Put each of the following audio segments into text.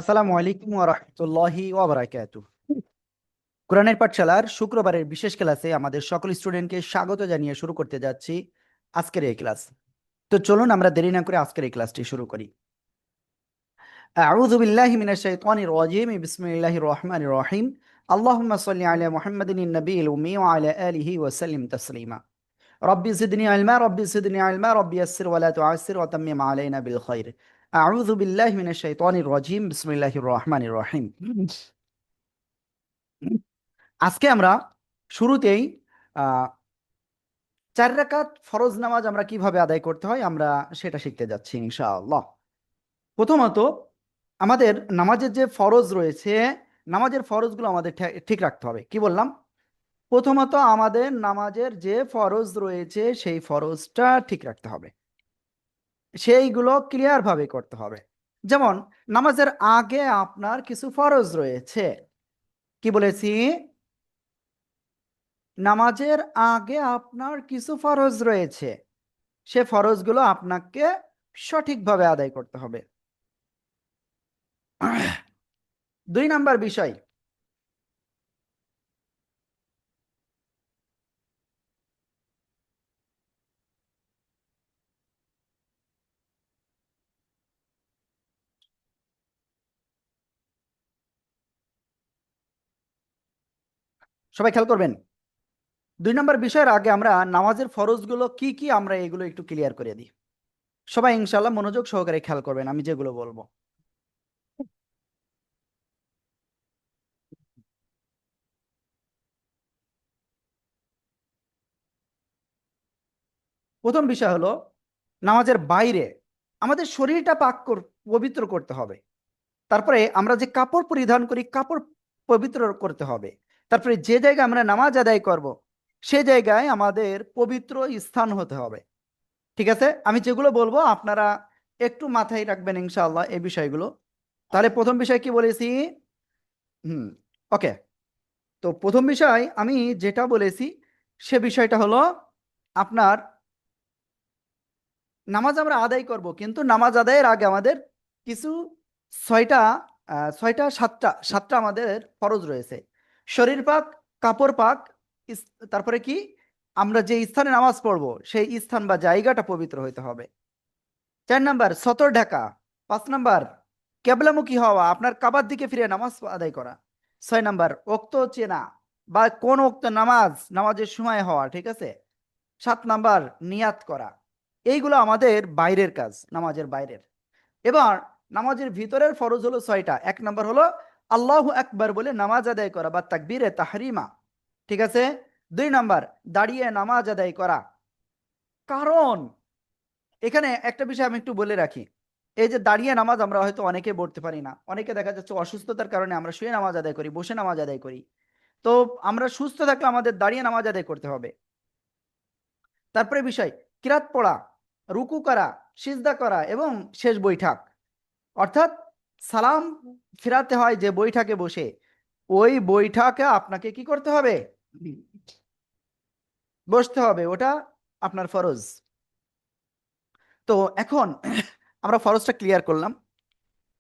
আসসালামু আলাইকুম ওয়া রাহমাতুল্লাহি ওয়া বারাকাতুহু। কোরআনের পাঠশালার শুক্রবারের বিশেষ ক্লাসে আমাদের সকল স্টুডেন্টকে স্বাগত জানিয়ে শুরু করতে যাচ্ছি আজকের এই ক্লাস। তো চলুন আমরা দেরি না করে আজকের এই ক্লাসটি শুরু করি। আউযু বিল্লাহি মিনাশ শাইতানির রাজিম। বিসমিল্লাহির রহমানির রহিম। আল্লাহুম্মা সাল্লি আলা মুহাম্মাদিন নাবিয়িল উম্মি ওয়া আলা আলিহি ওয়া সাল্লিম তাসলিমা। রব্বি জিদনি ইলমা রব্বি জিদনি ইলমা রব্বি ইয়াসসির ওয়া লা তুআসসির ওয়া তাম্মিম আলাইনা বিল খাইর। আউযু বিল্লাহি মিনাশ শাইতানির রাজিম। বিসমিল্লাহির রহমানির রহিম। আজকে আমরা শুরুতেই আহ 4 রাকাত ফরজ নামাজ আমরা কিভাবে আদায় করতে হয় আমরা সেটা শিখতে যাচ্ছি ইনশাআল্লাহ। প্রথমত আমাদের নামাজের যে ফরজ রয়েছে, নামাজের ফরজগুলো আমাদের ঠিক রাখতে হবে। কি বললাম? প্রথমত আমাদের নামাজের যে ফরজ রয়েছে সেই ফরজটা ঠিক রাখতে হবে, সেইগুলো ক্লিয়ার ভাবে করতে হবে। যেমন নামাজের আগে আপনার কিছু ফরজ রয়েছে। কি বলেছি? নামাজের আগে আপনার কিছু ফরজ রয়েছে, সে ফরজগুলো আপনাকে সঠিকভাবে আদায় করতে হবে। 2 নাম্বার বিষয়, সবাই খেয়াল করবেন। 2 নাম্বার বিষয়ের আগে আমরা নামাজের ফরজগুলো কি কি আমরা এগুলো একটু ক্লিয়ার করে দিই। সবাই ইনশাল্লাহ মনোযোগ সহকারে খেয়াল করবেন আমি যেগুলো বলবো। প্রথম বিষয় হলো, নামাজের বাইরে আমাদের শরীরটা পবিত্র করতে হবে। তারপরে আমরা যে কাপড় পরিধান করি কাপড় পবিত্র করতে হবে। তারপরে যে জায়গায় আমরা নামাজ আদায় করব সে জায়গায় আমাদের পবিত্র স্থান হতে হবে। ঠিক আছে, আমি যেগুলো বলবো আপনারা একটু মাথায় রাখবেন ইনশাআল্লাহ এই বিষয়গুলো। তাহলে প্রথম বিষয় কি বলেছি? হুম, ওকে। তো প্রথম বিষয় আমি যেটা বলেছি সে বিষয়টা হলো আপনার নামাজ আমরা আদায় করব, কিন্তু নামাজ আদায়ের আগে আমাদের কিছু ছয়টা সাতটা আমাদের ফরজ রয়েছে। শরীর পাক, কাপড় পাক, তারপরে কি আমরা যে স্থানে নামাজ পড়বো সেই স্থান বা জায়গাটা পবিত্র হইতে হবে। 4 নাম্বার সতর ঢাকা। 5 নাম্বার কেবলামুখী হওয়া, আপনার কাবার দিকে ফিরে নামাজ আদায় করা। 6 নাম্বার ওক্ত চেনা বা কোন ওক্ত নামাজের সময় হওয়া। ঠিক আছে। 7 নাম্বার নিয়াত করা। এইগুলো আমাদের বাইরের কাজ, নামাজের বাইরের। এবার নামাজের ভিতরের ফরজ হলো 6টা। 1 নাম্বার হলো আল্লাহু আকবার বলে নামাজ আদায় করা বা তাকবীরে তাহরিমা। ঠিক আছে। 2 নাম্বার দাঁড়িয়ে নামাজ আদায় করা। কারণ এখানে একটা বিষয় আমি একটু বলে রাখি, এই যে দাঁড়িয়ে নামাজ আমরা হয়তো অনেকে পড়তে পারি না, অনেকে দেখা যাচ্ছে অসুস্থতার কারণে আমরা শুয়ে নামাজ আদায় করি, বসে নামাজ আদায় করি। তো আমরা সুস্থ থাকলে আমাদের দাঁড়িয়ে নামাজ আদায় করতে হবে। তারপরে বিষয় কিরাত পড়া, রুকু করা, সিজদা করা এবং শেষ বৈঠক। অর্থাৎ সালাম ফেরাতে হয় যে বৈঠকে বসে, ওই বৈঠকে আপনাকে কি করতে হবে? বসতে হবে, ওটা আপনার ফরজ। তো এখন আমরা ফরজটা ক্লিয়ার করলাম।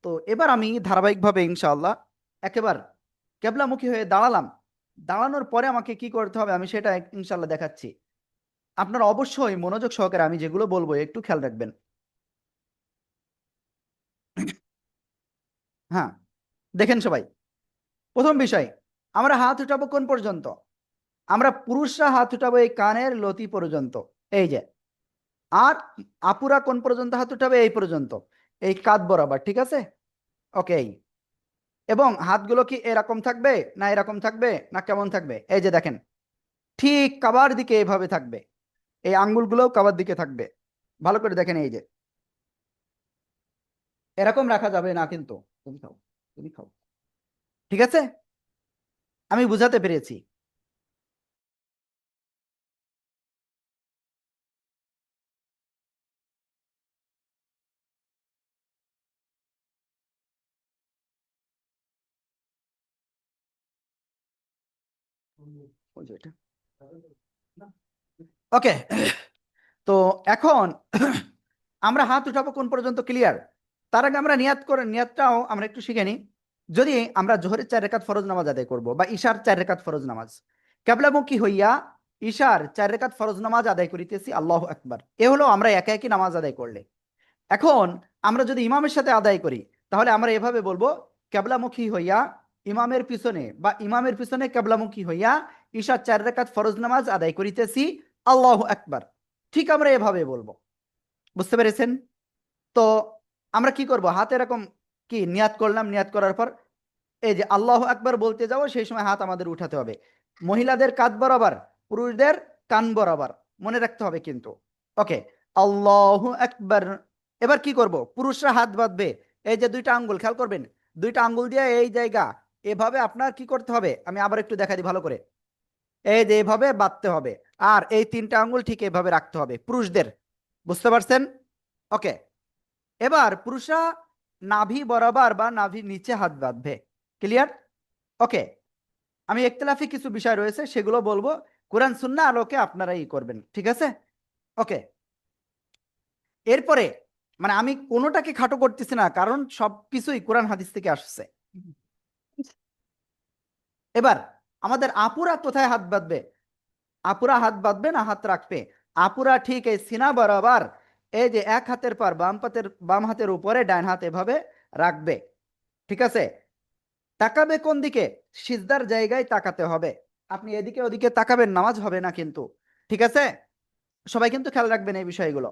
তো এবার আমি ধারাবাহিকভাবে ইনশাআল্লাহ একেবার কেবলামুখী হয়ে দাঁড়ালাম। দাঁড়ানোর পরে আমাকে কি করতে হবে আমি সেটা ইনশাআল্লাহ দেখাচ্ছি। আপনারা অবশ্যই মনোযোগ সহকারে আমি যেগুলো বলবো একটু খেয়াল রাখবেন। হ্যাঁ, দেখেন সবাই। প্রথম বিষয়, আমরা হাত উঠাবো কোন পর্যন্ত? আমরা পুরুষরা হাত উঠাবো এই কানের লতি পর্যন্ত, এই যে। আর আপুরা কোন পর্যন্ত হাত উঠাবে? এই পর্যন্ত, এই কাঁধ বরাবর। ঠিক আছে, ওকে। এবং হাতগুলো কি এরকম থাকবে না এরকম থাকবে না কেমন থাকবে? এই যে দেখেন, ঠিক কাবার দিকে এভাবে থাকবে। এই আঙ্গুলগুলোও কাবার দিকে থাকবে। ভালো করে দেখেন, এই যে এরকম রাখা যাবে না কিন্তু। তুমি খাও, তুমি খাও। ঠিক আছে, আমি বুঝাতে পেরেছি? ওই যে এটা। ওকে। তো এখন আমরা হাত উঠাবো কোন পর্যন্ত? ক্লিয়ার? তার আগে আমরা নিয়াতটাও আমরা একটু শিখে নিই। যদি আমরা জোহরের 4 রাকাত ফরজ নামাজ আদায় করব বা ঈশার 4 রাকাত ফরজ নামাজ, কিবলামুখী হইয়া ঈশার 4 রাকাত ফরজ নামাজ আদায় করিতেছি, আল্লাহু আকবার, এ হলো আমরা একা একই নামাজ আদায় করলে। এখন আমরা যদি ইমামের সাথে আদায় করি, তাহলে আমরা এভাবে বলবো, কিবলামুখী হইয়া ইমামের পিছনে বা ইমামের পিছনে কিবলামুখী হইয়া ঈশার 4 রাকাত ফরজ নামাজ আদায় করিতেছি, আল্লাহু আকবার। ঠিক আমরা এভাবে বলবো। বুঝতে পেরেছেন? তো আমরা কি করব, হাতে এরকম কি নিয়াত করলাম, নিয়াত করার পর এই যে আল্লাহু আকবার বলতে যাবো, সেই সময় হাত আমাদের উঠাতে হবে। মহিলাদের কাঁধ বরাবর, পুরুষদের কান বরাবর, মনে রাখতে হবে কিন্তু। ওকে, আল্লাহু আকবার। এবার কি করব, পুরুষরা হাত বাঁধবে, এই যে দুইটা আঙ্গুল খেয়াল করবেন, দুইটা আঙ্গুল দিয়ে এই জায়গা এভাবে আপনার কি করতে হবে, আমি আবার একটু দেখাই দিই ভালো করে, এই যে এভাবে বাঁধতে হবে, আর এই 3টা আঙ্গুল ঠিক এভাবে রাখতে হবে পুরুষদের। বুঝতে পারছেন? ওকে, এবার পুরুষরা নাভি বরাবর বা নাভির নিচে হাত বাঁধবে। ক্লিয়ার? ওকে, আমি ইখতিলাফি কিছু বিষয় রয়েছে সেগুলো বলবো, কোরআন সুন্নাহ আলোকে আপনারা করবেন, ঠিক আছে? ওকে, এরপরে মানে আমি কোনোটাকে খাটো করতেছি না, কারণ সবকিছুই কোরআন হাদিস থেকে আসছে। এবার আমাদের আপুরা কোথায় হাত বাঁধবে? আপুরা হাত বাঁধবে না হাত রাখবে? আপুরা ঠিক এই সিনা বরাবর, এই যে এক হাতের পর বাম হাতের উপরে ডান হাত এভাবে রাখবে। ঠিক আছে? তাকাবে কোন দিকে? সিজদার জায়গায় তাকাতে হবে। আপনি এদিকে ওদিকে তাকাবেন, নামাজ হবে না কিন্তু। ঠিক আছে? সবাই কিন্তু খেয়াল রাখবেন এই বিষয়গুলো।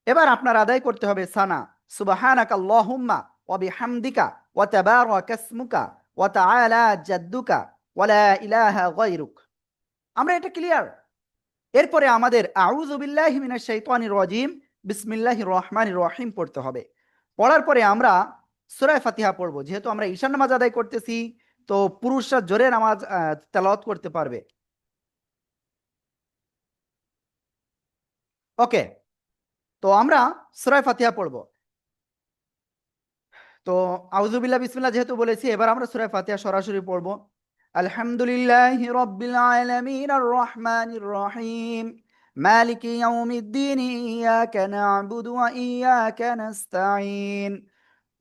এবার আপনার আদায় করতে হবে সানা, সুবহানাকা আল্লাহুম্মা ওয়া বিহামদিকা ওয়া তাবারাকা ইসমুকা ওয়া তাআলা জাদ্দুকা ওয়া লা ইলাহা গায়রুক। আমরা এটা ক্লিয়ার? এরপরে আমাদের আউযু বিল্লাহি মিনাশ শাইতানির রাজিম, বিসমিল্লাহির রহমানির রহিম পড়তে হবে। পড়ার পরে আমরা সূরা ফাতিহা পড়বো। যেহেতু আমরা ঈশান নামাজ আদায় করতেছি, তো পুরুষরা জোরে নামাজ তেলাওয়াত করতে পারবে। ওকে, তো আমরা সূরা ফাতিহা পড়বো। তো আউযুবিল্লাহ বিসমিল্লাহ যেহেতু বলেছি, এবার আমরা সূরা ফাতিহা সরাসরি পড়বো। আলহামদুলিল্লাহি রাব্বিল আলামিন আর রহমানির রহিম মালিকি ইয়াউমিদ্দিন ইয়াকা না'বুদু ওয়া ইয়াকা নাস্তাঈন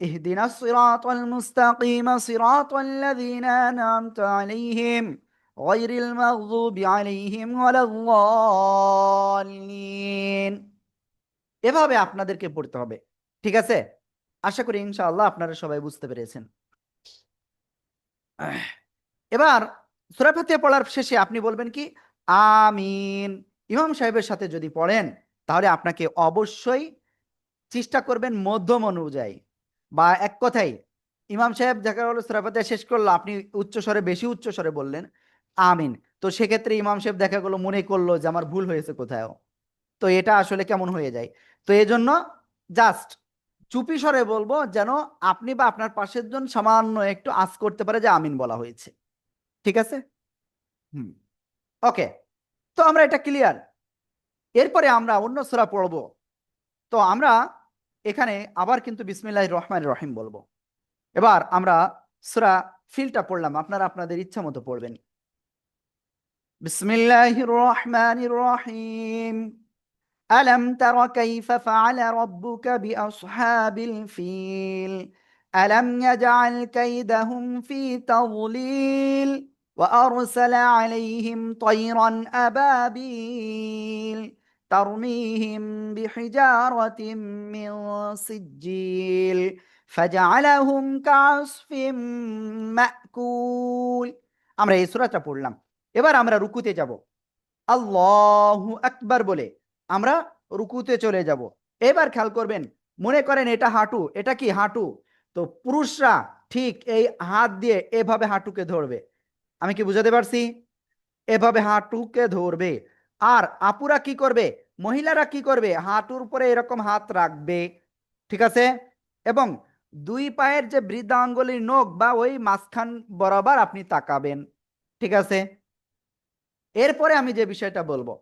ইহদিনাস সিরাতাল মুস্তাকিম সিরাতাল লাযীনা আন'আমতা আলাইহিম গায়রিল মাগযুবি আলাইহিম ওয়ালাদ-দাল্লিন। এভাবে আপনাদেরকে পড়তে হবে। ঠিক আছে? আশা করি ইনশাআল্লাহ আপনারা সবাই বুঝতে পেরেছেন। এবার সূরা ফাতিহা পড়ার শেষে আপনি বলবেন কি, আমিন। ইমাম সাহেবের সাথে যদি পড়েন, তাহলে আপনাকে অবশ্যই চেষ্টা করবেন মধ্যম অনুযায়ী, বা এক কথাই ইমাম সাহেব দেখা গেল সূরা ফাতিহা শেষ করলো, আপনি বেশি উচ্চ স্বরে বললেন আমিন, তো সেক্ষেত্রে ইমাম সাহেব দেখা গেল মনে করলো যে আমার ভুল হয়েছে কোথাও, তো এটা আসলে কেমন হয়ে যায়। তো এই জন্য জাস্ট চুপি স্বরে বলবো, যেন আপনি বা আপনার পাশের জন সামান্য একটু আঁচ করতে পারে যে আমিন বলা হয়েছে। ঠিক আছে? হুম, ওকে, তো আমরা এটা ক্লিয়ার। এরপরে আমরা অন্য সূরা পড়বো। তো আমরা এখানে আবার কিন্তু বিসমিল্লাহির রহমানির রহিম বলবো। এবার আমরা সূরা ফিলটা পড়লাম, আপনারা আপনাদের ইচ্ছা মতো পড়বেন। বিসমিল্লাহির রহমানির রহিম ألم تر كيف فعل ربك بأصحاب الفيل ألم يجعل كيدهم في تضليل وأرسل عليهم طيرا أبابيل ترميهم بحجارة من سجيل فجعلهم كعصف مأكول। আমরা এই সূরাটা পড়লাম। এবার আমরা রুকুতে যাব, আল্লাহু আকবার বলে আমরা রুকুতে চলে যাব। এবার খেয়াল করবেন, মনে করেন এটা হাঁটু, এটা কি হাঁটু, তো পুরুষরা ঠিক এই হাত দিয়ে এভাবে হাঁটুকে ধরবে। আমি কি বুঝাতে পারছি? এভাবে হাঁটুকে ধরবে। আর আপুরা কি করবে, মহিলারা কি করবে, হাঁটুর উপরে এরকম হাত রাখবে। ঠিক আছে? এবং দুই পায়ের যে বৃদ্ধাঙ্গুলির নখ বা ওই মাঝখান বরাবর আপনি তাকাবেন। ঠিক আছে? এরপরে আমি যে বিষয়টা বলবো,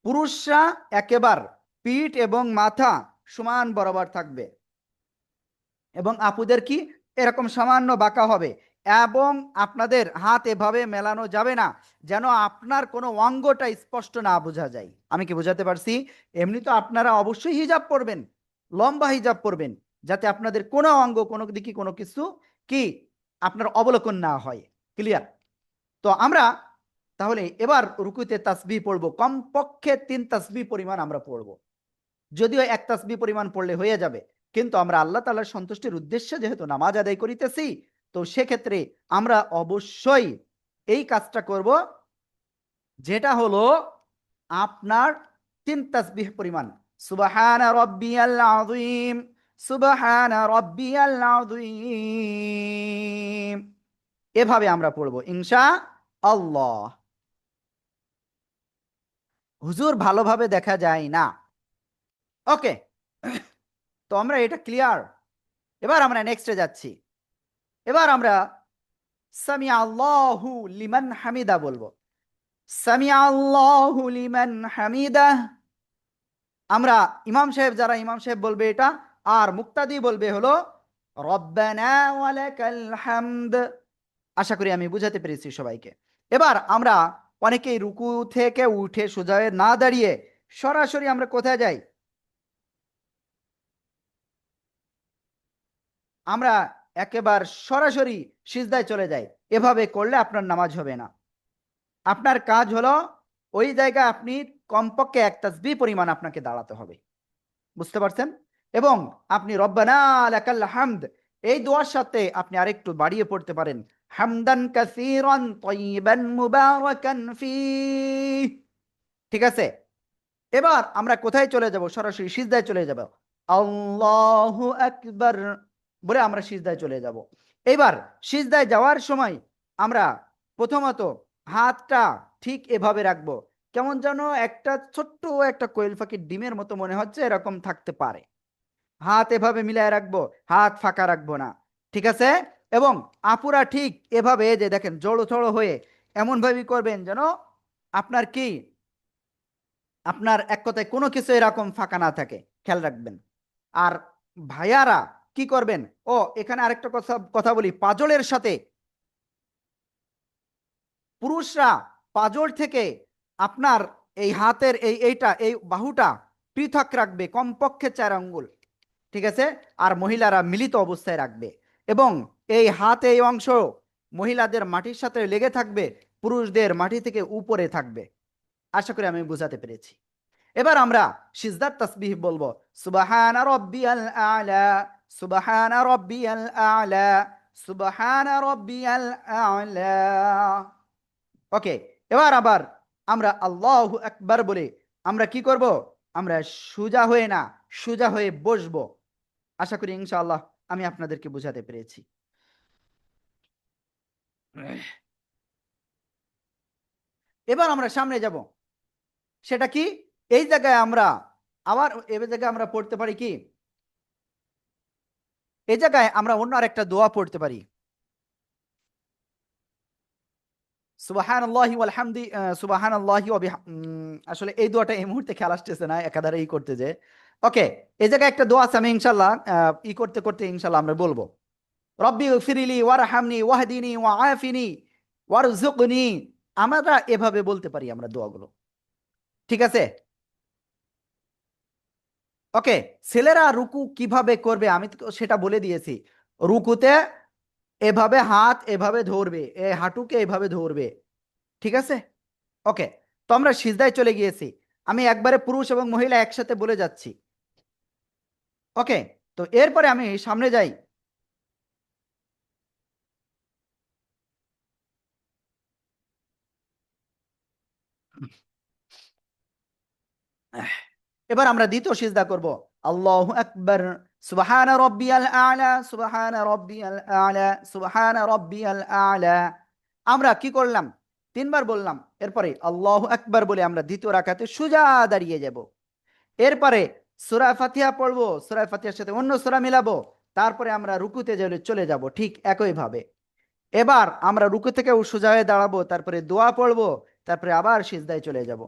পুরুষরা একেবারে পিঠ এবং মাথা সমান বরাবর থাকবে, এবং আপুদের কি এরকম সামান্য বাঁকা হবে, এবং আপনাদের হাত এভাবে মেলানো যাবে না, যেন আপনার কোনো অঙ্গটা স্পষ্ট না বোঝা যায়। আমি কি বোঝাতে পারছি? এমনি তো আপনারা অবশ্যই হিজাব পরবেন, লম্বা হিজাব পরবেন, যাতে আপনাদের কোনো অঙ্গ কোনো দিকে কোনো কিছু কি আপনার অবলোকন না হয়। ক্লিয়ার? তো আমরা তাহলে এবার রুকুতে তাসবিহ পড়বো, কমপক্ষে 3 তাসবিহ পরিমাণ আমরা পড়বো। যদিও 1 তাসবিহ পরিমাণ পড়লে হয়ে যাবে, কিন্তু আমরা আল্লাহ তাআলার সন্তুষ্টির উদ্দেশ্যে যেহেতু নামাজ আদায় করিতেছি, তো সেক্ষেত্রে আমরা অবশ্যই এই কাজটা করব, যেটা হলো আপনার 3 তাসবিহ পরিমাণ। সুবহানা রাব্বিয়াল আযীম, সুবহানা রাব্বিয়াল আযীম, এভাবে আমরা পড়ব ইনশাআল্লাহ। হুজুর ভালোভাবে দেখা যায় না। ওকে, তো আমরা এটা ক্লিয়ার। এবার আমরা নেক্সটে যাচ্ছি। এবার আমরা সামিআ আল্লাহু লিমান হামিদা বলবো। সামিআ আল্লাহু লিমান হামিদাহ। আমরা ইমাম সাহেব, যারা ইমাম সাহেব বলবে এটা, আর মুক্তাদি বলবে হলো রব্বানা ওয়ালাকাল হামদ। আশা করি আমি বুঝাতে পেরেছি সবাইকে। এবার আমরা অনেকেই রুকু থেকে উঠে সোজা হয়ে না দাঁড়িয়ে সরাসরি আমরা কোথায় যাই? আমরা একেবারে সরাসরি সিজদায় চলে যাই। এভাবে করলে আপনার নামাজ হবে না। আপনার কাজ হলো ওই জায়গায় আপনি কমপক্ষে 1 তাসবিহ পরিমাণ আপনাকে দাঁড়াতে হবে। বুঝতে পারছেন? এবং আপনি রব্বানা লাকাল হামদ এই দোয়ার সাথে আপনি আরেকটু বাড়িয়ে পড়তে পারেন, হামদান কাসীরান তাইয়িবান মুবারাকান ফীহ। ঠিক আছে? এবার আমরা কোথায় চলে যাব? সরাসরি সিজদায় চলে যাব। আল্লাহু আকবার বলে আমরা সিজদায় চলে যাব। এবার সিজদায় যাওয়ার সময় আমরা প্রথমত হাতটা ঠিক এভাবে রাখবো। কেমন যেন একটা ছোট্ট একটা কোয়েল পাখির ডিমের মতো মনে হচ্ছে, এরকম থাকতে পারে। হাত এভাবে মিলায় রাখবো, হাত ফাঁকা রাখবো না। ঠিক আছে? এবং আপুরা ঠিক এভাবে যে দেখেন জড়ো থড়ো হয়ে এমন ভাবে করবেন যেন আপনার কি আপনার এক কথায় কোনো কিছু এরকম ফাঁকা না থাকে, খেয়াল রাখবেন। আর ভাইয়ারা কি করবেন? ও এখানে আরেকটা কথা কথা বলি, পাজলের সাথে পুরুষরা পাজল থেকে আপনার এই হাতের এই বাহুটা পৃথক রাখবে কমপক্ষে 4 আঙ্গুল। ঠিক আছে? আর মহিলারা মিলিত অবস্থায় রাখবে, এবং এই হাত এই অংশ মহিলাদের মাটির সাথে লেগে থাকবে, পুরুষদের মাটি থেকে উপরে থাকবে। আশা করি আমি বুঝাতে পেরেছি। এবার আমরা সিজদার তাসবিহ বলবো, সুবহানা রাব্বিয়াল আ'লা, সুবহানা রাব্বিয়াল আ'লা, সুবহানা রাব্বিয়াল আ'লা। ওকে, এবার আবার আমরা আল্লাহু আকবার বলে আমরা কি করব? আমরা সোজা হয়ে না, সোজা হয়ে বসবো। আশা করি ইনশাআল্লাহ আমি আপনাদেরকে বুঝাতে পেরেছি। এবার আমরা সামনে যাব। সেটা কি? এই জায়গায় আমরা আবার এই জায়গায় আমরা পড়তে পারি কি? এই জায়গায় আমরা অন্য আরেকটা দোয়া পড়তে পারি, সুবহানাল্লাহি ওয়াল হামদি, সুবহানাল্লাহি ওয়া আসলে এই দোয়াটা এই মুহূর্তে খেয়াল আসতেছে না একাধারে ই করতে যে। ওকে, এই জায়গায় একটা দোয়া আছে, আমি ইনশাআল্লাহ ই করতে করতে ইনশাআল্লাহ আমরা বলবো। রব্বি ইগফিরলি ওয়ারহামনি ওয়াহদিনি ওয়াআফিনি ওয়ারযুকনি। আমরা এভাবে বলতে পারি আমরা দোয়াগুলো। ঠিক আছে? ওকে, ছেলেরা রুকু কিভাবে করবে আমি তো সেটা বলে দিয়েছি। রুকুতে এভাবে হাত এভাবে ধরবে, এই হাঁটুকে এভাবে ধরবে। ঠিক আছে? ওকে, তো আমরা সিজদায় চলে গিয়েছি। আমি একবারে পুরুষ এবং মহিলা একসাথে বলে যাচ্ছি। ওকে, তো এরপরে আমি সামনে যাই। এবার আমরা দ্বিতীয় সিজদা করব। আল্লাহু আকবার, সুবহানা রাব্বিয়াল আ'লা, সুবহানা রাব্বিয়াল আ'লা, সুবহানা রাব্বিয়াল আ'লা। আমরা কি করলাম? 3 বার বললাম। এরপরে আল্লাহু আকবার বলে আমরা দ্বিতীয় রাকাতে সোজা দাঁড়িয়ে যাব। এরপরে সূরা ফাতিহা পড়বো, সূরা ফাতিহার সাথে অন্য সূরা মিলাবো, তারপরে আমরা রুকুতে চলে যাব ঠিক একই ভাবে। এবার আমরা রুকু থেকে সোজা হয়ে দাঁড়াবো, তারপরে দোয়া পড়বো, তারপরে আবার সিজদায় চলে যাব।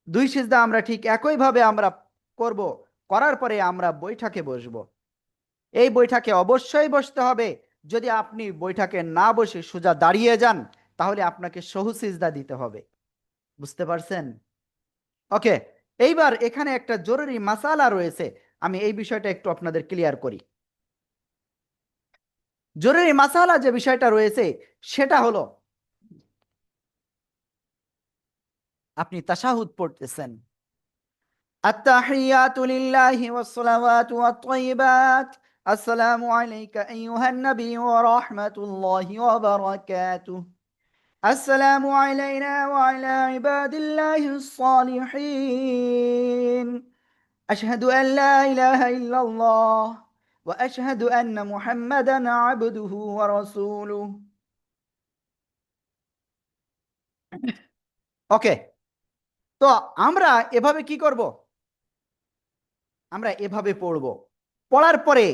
2 সিজদা আমরা ঠিক একই ভাবে আমরা করব। করার পরে আমরা বৈঠকে বসবো। এই বৈঠকে অবশ্যই বসতে হবে। যদি আপনি বৈঠকে না বসে সোজা দাঁড়িয়ে যান, তাহলে আপনাকে সহু সিজদা দিতে হবে। বুঝতে পারছেন? ওকে, এইবার এখানে একটা জরুরি মাসালা রয়েছে। আমি এই বিষয়টা একটু আপনাদের ক্লিয়ার করি। জরুরি মাসালা যে বিষয়টা রয়েছে সেটা হলো, আপনি তাশাহুদ পড়তেছেন, التحيات لله والصلوات والطيبات السلام عليك أيها النبي ورحمة الله وبركاته السلام علينا وعلى عباد الله الصالحين أشهد أن لا إله إلا الله وأشهد أن محمدا عبده ورسوله. ওকে, তো আমরা এভাবে কি করব? আমরা এভাবে পড়ব। পড়ার পরে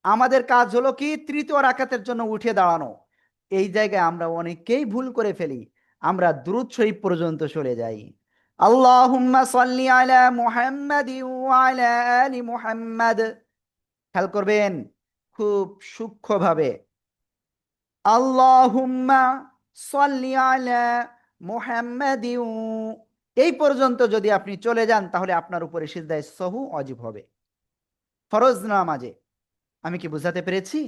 আমাদের কাজ হলো কি, তৃতীয় রাকাতের জন্য উঠে দাঁড়ানো। এই জায়গায় আমরা অনেকেই ভুল করে ফেলি, আমরা দুরূদ শরীফ পর্যন্ত চলে যাই। আল্লাহুম্মা সাল্লি আলা মুহাম্মাদি ওয়া আলা আলি মুহাম্মাদ। খেয়াল করবেন খুব সূক্ষ্মভাবে, আল্লাহুম্মা সাল্লি আলা মুহাম্মাদি, এই পর্যন্ত যদি আপনি চলে যান তাহলে আপনার উপরে সিজদায়ে সহু ওয়াজিব হবে ফরজ নামাজে। আমি কি বুঝাতে পেরেছি?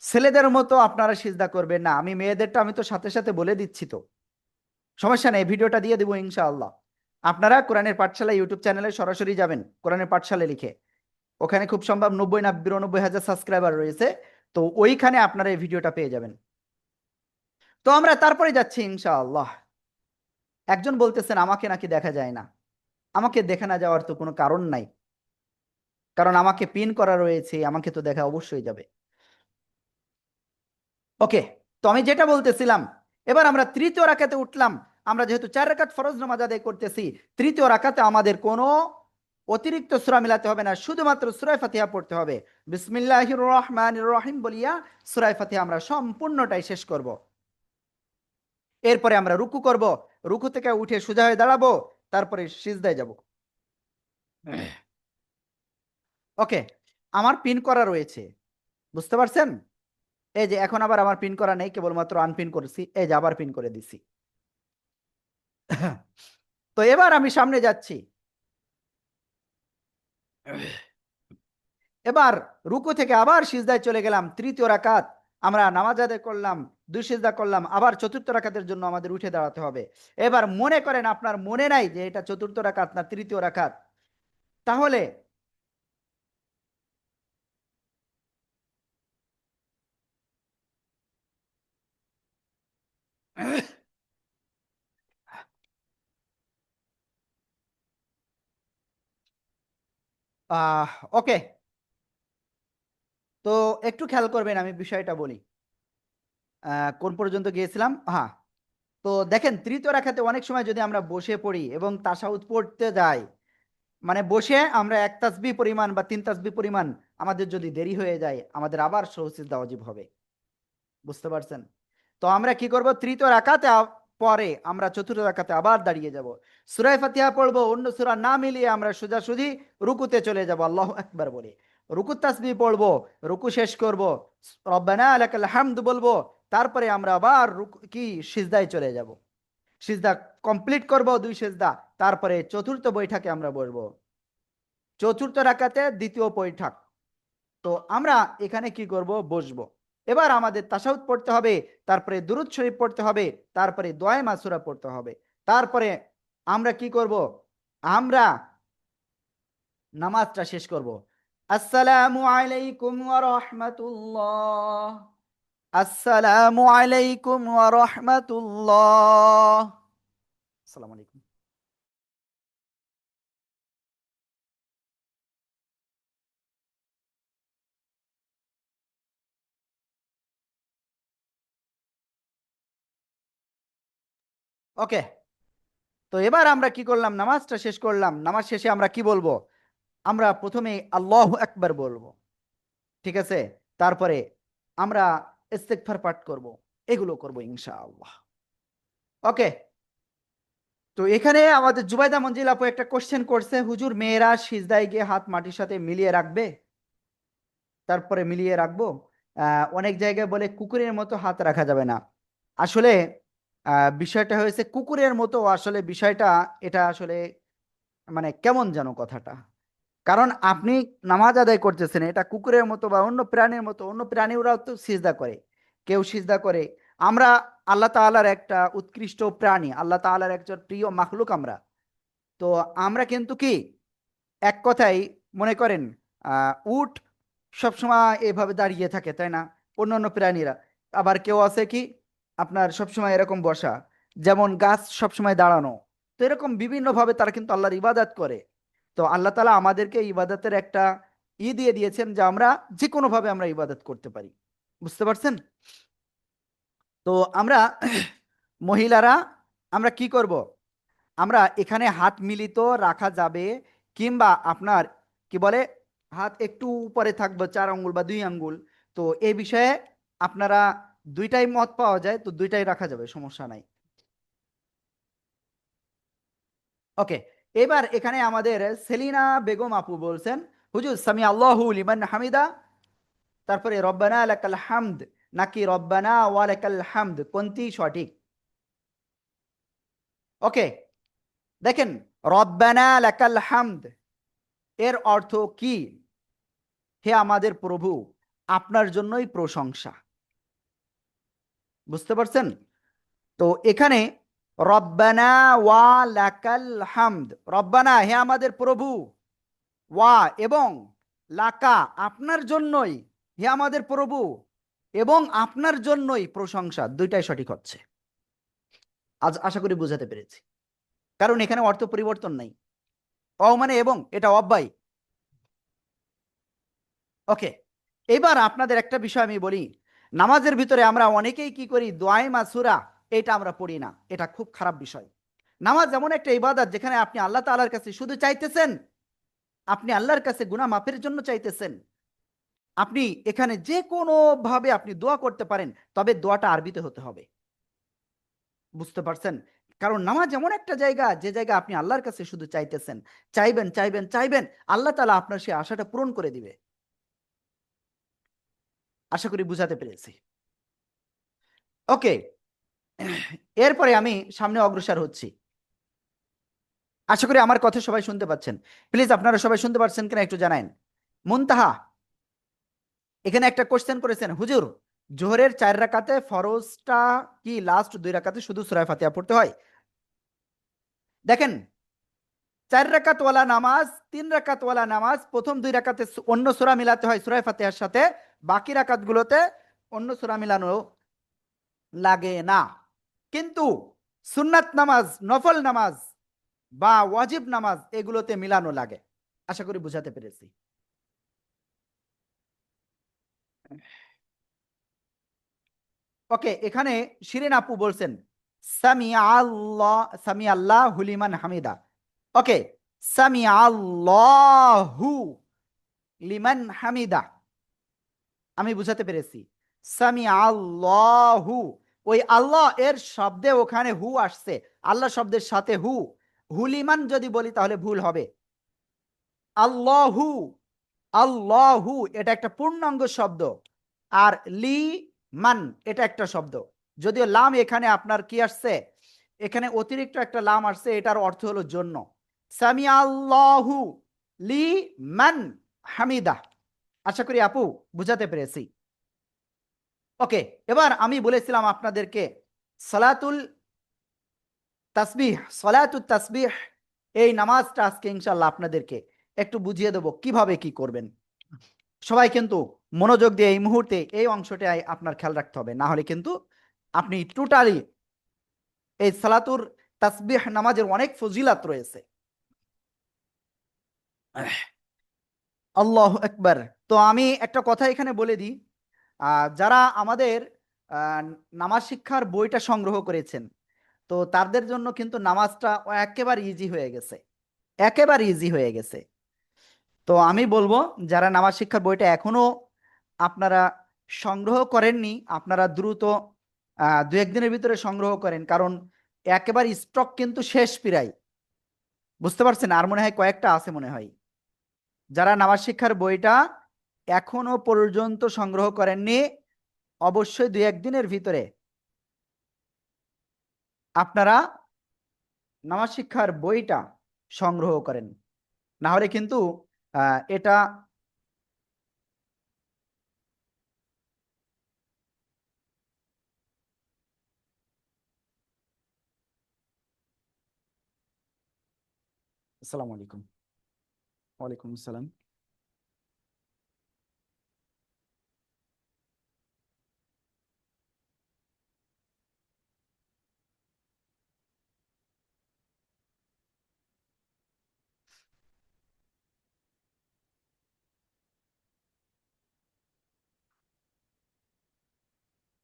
ছেলেদের মতো আপনারা সিজদা করবেন না, আমি মেয়েদেরটা আমি তো সাথে সাথে বলে দিচ্ছি, তো সমস্যা নেই, ভিডিওটা দিয়ে দেবো ইনশাআল্লাহ। আপনারা কোরআনের পাঠশালা ইউটিউব চ্যানেলে সরাসরি যাবেন, কোরআনের পাঠশালা লিখে, ওখানে খুব সম্ভব 90 না 92 হাজার সাবস্ক্রাইবার রয়েছে, তো ওইখানে আপনারা এই ভিডিওটা পেয়ে যাবেন। তো আমরা তারপরে যাচ্ছি ইনশাআল্লাহ। একজন বলতেছেন আমাকে নাকি দেখা যায় না। আমাকে দেখা না যাওয়ার তো কোনো কারণ নাই, কারণ আমাকে পিন করা রয়েছে, আমাকে তো দেখা অবশ্যই যাবে। ওকে, তো আমি যেটা বলতেছিলাম, এবার আমরা তৃতীয় রাকাতে উঠলাম। আমরা যেহেতু 4 রাকাত ফরজ নামাজ আদায় করতেছি, তৃতীয় রাকাতে আমাদের কোনো অতিরিক্ত সূরা মিলাতে হবে না, শুধুমাত্র সূরা ফাতিহা পড়তে হবে। বিসমিল্লাহির রহমানির রহিম বলিয়া সূরা ফাতিহা আমরা সম্পূর্ণটাই শেষ করব। এরপরে আমরা রুকু করব, রুকু থেকে উঠে সোজা হয়ে দাঁড়াবো, তারপরে সিজদায় যাব। ওকে, আমার পিন করা রয়েছে, বুঝতে পারছেন? এই যে এখন আবার আমার পিন করা নেই, কেবলমাত্র আনপিন করেছি, এই যে আবার পিন করে দিছি। তো এবার আমি সামনে যাচ্ছি। এবার রুকু থেকে আবার সিজদায় চলে গেলাম, তৃতীয় রাকাত আমরা নামাজ আদায় করলাম, 2 সিজদা করলাম, আবার চতুর্থ রাকাতের জন্য আমাদের উঠে দাঁড়াতে হবে। এবার মনে করেন আপনার মনে নাই যে এটা চতুর্থ রাকাত না তৃতীয় রাকাত, তাহলে ওকে, তো একটু খেয়াল করবেন, আমি বিষয়টা বলি। কোন পর্যন্ত গিয়েছিলাম? হ্যাঁ, তো দেখেন তৃতীয় রাকাতে অনেক সময় যদি আমরা বসে পড়ি এবং তাশাহুদ পড়তে যাই, মানে বসে আমরা 1 তাসবিহ পরিমাণ বা 3 তাসবিহ পরিমাণ আমাদের যদি দেরি হয়ে যায়, আমাদের আবার সহজসিজদা ওয়াজিব হবে, বুঝতে পারছেন? তো আমরা কি করব, তৃতীয় রাকাতে পরে আমরা চতুর্থ রাকাতে আবার দাঁড়িয়ে যাব, সূরা ফাতিহা পড়বো, অন্য সূরা না মিলিয়ে আমরা সোজাসুজি রুকুতে চলে যাব আল্লাহু আকবার বলে, রুকু তাসবিহ পড়বো, রুকু শেষ করব, রব্বানা লাকাল হামদ বলবো, তারপরে আমরা আবার রুকু কি সিজদায় চলে যাব, সিজদা কমপ্লিট করব 2 সিজদা, তারপরে চতুর্থ বৈঠকে আমরা বসবো, চতুর্থ রাকাতে দ্বিতীয় বৈঠক। তো আমরা এখানে কি করব, বসবো। এবার আমাদের তাশাহুদ পড়তে হবে, তারপরে দুরূদ শরীফ পড়তে হবে, তারপরে দোয়া মাসুরা পড়তে হবে, তারপরে আমরা কি করব, আমরা নামাজটা শেষ করব। আসসালামু আলাইকুম ওয়া রাহমাতুল্লাহ, আসসালামু আলাইকুম ওয়া রাহমাতুল্লাহ, আসসালামু আলাইকুম। ওকে, তো এবার আমরা কি করলাম, নামাজটা শেষ করলাম, নামাজ শেষে আমরা কি বলবো, আমরা প্রথমে আল্লাহু আকবার বলবো, ঠিক আছে? তারপরে আমরা ইস্তেগফার পাঠ করব, এগুলো করব ইনশাআল্লাহ। ওকে, তো এখানে আমাদের জুবাইদা মঞ্জিল আপু একটা কোশ্চেন করছে, হুজুর মেয়েরা সিজদায় গিয়ে হাত মাটির সাথে মিলিয়ে রাখবে, তারপরে মিলিয়ে রাখবো? অনেক জায়গায় বলে কুকুরের মতো হাত রাখা যাবে না। আসলে বিষয়টা হয়েছে কুকুরের মতো, আসলে বিষয়টা এটা আসলে মানে কেমন যেন কথাটা। কারণ আপনি নামাজ আদায় করতেছেন, এটা কুকুরের মতো বা অন্য প্রাণীর মতো, অন্য প্রাণীরাও তো সিজদা করে, কেউ সিজদা করে। আমরা আল্লাহ তাআলার একটা উৎকৃষ্ট প্রাণী, আল্লাহ তাআলার একজন প্রিয় মাখলুক আমরা। তো আমরা কিন্তু কি, এক কথায় মনে করেন উট সবসময় এভাবে দাঁড়িয়ে থাকে, তাই না? অন্যান্য প্রাণীরা আবার কেউ আছে কি আপনার সবসময় এরকম বসা, যেমন গাছ সবসময় দাঁড়ানো। তো এরকম বিভিন্ন ভাবে তারা কিন্তু আল্লাহর ইবাদত করে। তো আল্লাহ তাআলা আমাদেরকে ইবাদতের একটা দিয়ে দিয়েছেন, যে আমরা যে কোনো ভাবে আমরা ইবাদত করতে পারি। বুঝতে পারছেন? তো আমরা মহিলারা আমরা কি করব, আমরা এখানে হাত মিলিত রাখা যাবে, কিংবা আপনার কি বলে হাত একটু উপরে থাকবে, 4 আঙ্গুল বা 2 আঙ্গুল। তো এই বিষয়ে আপনারা দুইটাই মত পাওয়া যায়, তো দুইটাই রাখা যাবে, সমস্যা নাই। ওকে, এবার এখানে আমাদের সেলিনা বেগম আপু বলছেন, হুজুর সামি আল্লাহু লিমান হামিদা, তারপরে রব্বানা লাকাল হামদ নাকি রব্বানা ওয়া লাকাল হামদ, কোনটি সঠিক? ওকে, দেখেন, রব্বানা লাকাল হামদ এর অর্থ কি? হে আমাদের প্রভু, আপনার জন্যই প্রশংসা। বুঝতে পারছেন? তো এখানে রব্বানা ওয়া লাকাল হামদ, রব্বানা হে আমাদের প্রভু, ওয়া এবং লাকা আপনার জন্যই, হে আমাদের প্রভু এবং আপনার জন্যই প্রশংসা, দুইটাই সঠিক হচ্ছে। আজ আশা করি বুঝাতে পেরেছি, কারণ এখানে অর্থ পরিবর্তন নাই। অ মানে এবং, এটা অব্যয়। ওকে, এবার আপনাদের একটা বিষয় আমি বলি, নামাজের ভিতরে আমরা অনেকেই কি করি, দোয়ায়ে মাসুরা এটা আমরা পড়ি না, এটা খুব খারাপ বিষয়। নামাজ এমন একটা ইবাদত যেখানে আপনি আল্লাহ তাআলার কাছে শুধু চাইতেছেন, আপনি আল্লাহর কাছে গুনাহ মাফের জন্য চাইতেছেন। আপনি এখানে যে কোনো ভাবে আপনি দোয়া করতে পারেন, তবে দোয়াটা আরবিতে হতে হবে। বুঝতে পারছেন? কারণ নামাজ এমন একটা জায়গা, যে জায়গা আপনি আল্লাহর কাছে শুধু চাইতেছেন, চাইবেন চাইবেন চাইবেন, আল্লাহ তাআলা আপনার সেই আশাটা পূরণ করে দিবে। আশা করি বুঝাতে পেরেছি। ওকে, এরপরে আমি সামনে অগ্রসর হচ্ছি। আশা করি আমার কথা সবাই শুনতে পাচ্ছেন। প্লিজ আপনারা সবাই শুনতে পাচ্ছেন কিনা একটু জানান। মুনতাহা এখানে একটা কোশ্চেন করেছেন, হুজুর জোহরের 4 রাকাতে ফরজটা কি লাস্ট 2 রাকাতে শুধু সূরা ফাতিহা পড়তে হয়? দেখেন, 4 রাকাত ওয়ালা নামাজ, 3 রাকাত ওয়ালা নামাজ, প্রথম 2 রাকাতে অন্য সূরা মিলাতে হয় সূরা ফাতিহার সাথে, বাকি রাকাতগুলোতে অন্য সূরা মিলানো লাগে না। কিন্তু সুন্নাত নামাজ, নফল নামাজ বা ওয়াজিব নামাজ এগুলোতে মিলানো লাগে। আশা করি বুঝাতে পেরেছি। ওকে, এখানে শিরিন আপু বলছেন সামি আল্লাহ, সামি আল্লাহ হুলিমান হামিদা। ওকে, সামি আল্লাহু লিমান হামিদা, আমি বুঝাতে পেরেছি। সামি আল্লাহু, ওই আল্লাহ এর শব্দে ওখানে হু আসছে, আল্লাহ শব্দের সাথে হু, হুলিমান যদি বলি তাহলে ভুল হবে। আল্লাহু, আল্লাহু এটা একটা পূর্ণাঙ্গ শব্দ, আর লি মান এটা একটা শব্দ। যদিও লাম এখানে আপনার কি আসছে, এখানে অতিরিক্ত একটা লাম আসছে, এটার অর্থ হলো জন্য। সামি আল্লাহু লি মান হামিদা। আশা করি আপু বুঝাতে পেরেছি। ওকে, এবার আমি বলেছিলাম আপনাদেরকে সালাতুল তাসবিহ, সালাতুত তাসবিহ এই নামাজটা আজকে ইনশাআল্লাহ আপনাদেরকে একটু বুঝিয়ে দেবো কিভাবে কি করবেন। সবাই কিন্তু মনোযোগ দিয়ে এই মুহূর্তে এই অংশটাই আপনার খেয়াল রাখতে হবে, না হলে কিন্তু আপনি টোটালি এই সালাতুর তাসবিহ নামাজের অনেক ফজিলাত রয়েছে। আল্লাহু আকবার। তো আমি একটা কথা এখানে বলে দিই, যারা আমাদের আহ, নামাজ শিক্ষার বইটা সংগ্রহ করেছেন, তো তাদের জন্য কিন্তু নামাজটা একেবারে ইজি হয়ে গেছে, একেবারে ইজি হয়ে গেছে। তো আমি বলবো, যারা নামাজ শিক্ষার বইটা এখনো আপনারা সংগ্রহ করেননি, আপনারা দ্রুত 2-1 দিনের ভিতরে সংগ্রহ করেন, কারণ একেবারে স্টক কিন্তু শেষ প্রায়। বুঝতে পারছেন? আর মনে হয় কয়েকটা আছে মনে হয়। যারা নামাজ শিক্ষার বইটা এখনো পর্যন্ত সংগ্রহ করেননি, অবশ্যই 2-1 দিনের ভিতরে আপনারা নামাজ শিক্ষার বইটা সংগ্রহ করেন, না হলে কিন্তু এটা। আসসালামু আলাইকুম। ওয়ালাইকুম আসসালাম।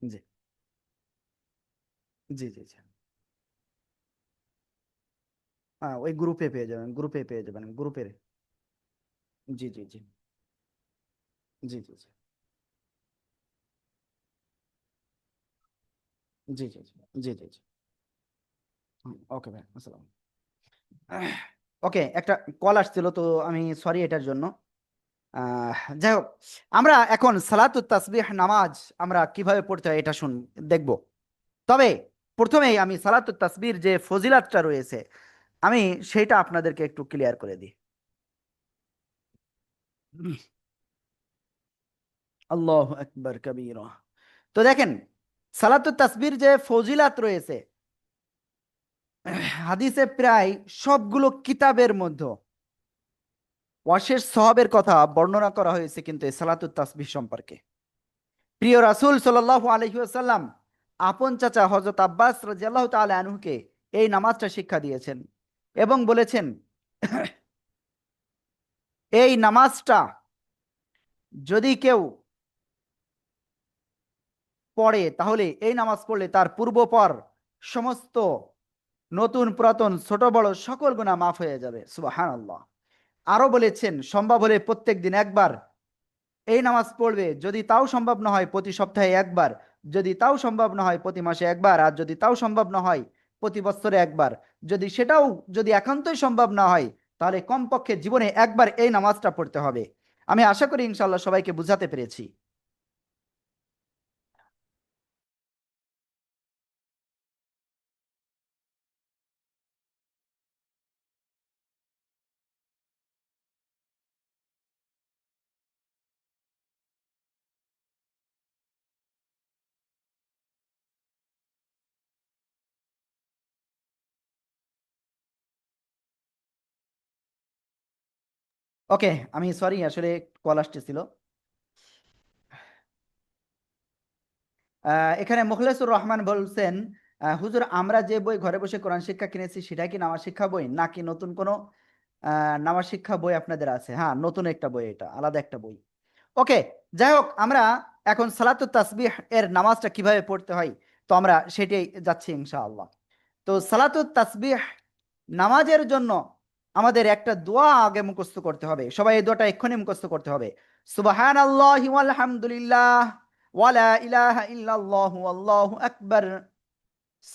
জি জি জি জি। হ্যাঁ, ওই গ্রুপে পেয়ে যাবেন, গ্রুপে পেয়ে যাবেন, গ্রুপের। জি জি জি জি জি জি জি জি জি জি জি জি। ওকে ভাই, আসসালাম। ওকে, একটা কল আসছিল তো, আমি সরি এটার জন্য। যাই হোক, আমরা এখন সালাতুত তাসবিহ নামাজ আমরা কিভাবে পড়তে হয় এটা দেখব। তবে প্রথমেই আমি সালাতুত তাসবির যে ফজিলাতটা রয়েছে, আমি সেইটা আপনাদেরকে একটু ক্লিয়ার করে দিই। আল্লাহু আকবার কাবীরা। তো দেখেন, সালাতুত তাসবির যে ফজিলাত রয়েছে, হাদিসে প্রায় সবগুলো কিতাবের মধ্যে অশেষ সওয়াবের কথা বর্ণনা করা হয়েছে কিন্তু এই সালাতুত তাসবিহ সম্পর্কে। প্রিয় রাসূল সাল্লাল্লাহু আলাইহি ওয়াসাল্লাম আপন চাচা হযরত আব্বাস রাদিয়াল্লাহু তাআলা আনহুকে এই নামাজটা শিক্ষা দিয়েছেন এবং বলেছেন, এই নামাজটা যদি কেউ পড়ে তাহলে এই নামাজ পড়লে তার পূর্বপর সমস্ত নতুন পুরাতন ছোট বড় সকল গুনাহ মাফ হয়ে যাবে। সুবহানাল্লাহ। আরো বলেছেন, সম্ভব হলে প্রত্যেক দিন একবার এই নামাজ পড়বে, যদি তাও সম্ভব না হয় প্রতি সপ্তাহে একবার, যদি তাও সম্ভব না হয় প্রতি মাসে একবার, আর যদি তাও সম্ভব না হয় প্রতি বছরে একবার, যদি সেটাও যদি একান্তই সম্ভব না হয় তাহলে কমপক্ষে জীবনে একবার এই নামাজটা পড়তে হবে। আমি আশা করি ইনশাল্লাহ সবাইকে বুঝাতে পেরেছি। ওকে, আমি সরি, আসলে কল আসতেছিল। এখানে মুখলেসুর রহমান বলছেন, হুজুর আমরা যে বই ঘরে বসে কোরআন শিক্ষা কিনেছি সেটা কি নামাজ শিক্ষা বই নাকি নতুন কোনো নামাজ শিক্ষা বই আপনাদের আছে? হ্যাঁ, নতুন একটা বই, এটা আলাদা একটা বই। ওকে, যাই হোক, আমরা এখন সালাতুত তাসবিহ এর নামাজটা কিভাবে পড়তে হয় তো আমরা সেটাই যাচ্ছি ইনশাআল্লাহ। তো সালাতুত তাসবিহ নামাজের জন্য আমাদের একটা দোয়া আগে মুখস্থ করতে হবে, সবাই এই দোয়াটা এক্ষুনি মুখস্থ করতে হবে। সুবহানাল্লাহি ওয়াল হামদুলিল্লাহ ওয়ালা ইলাহা ইল্লাল্লাহু আল্লাহু আকবার।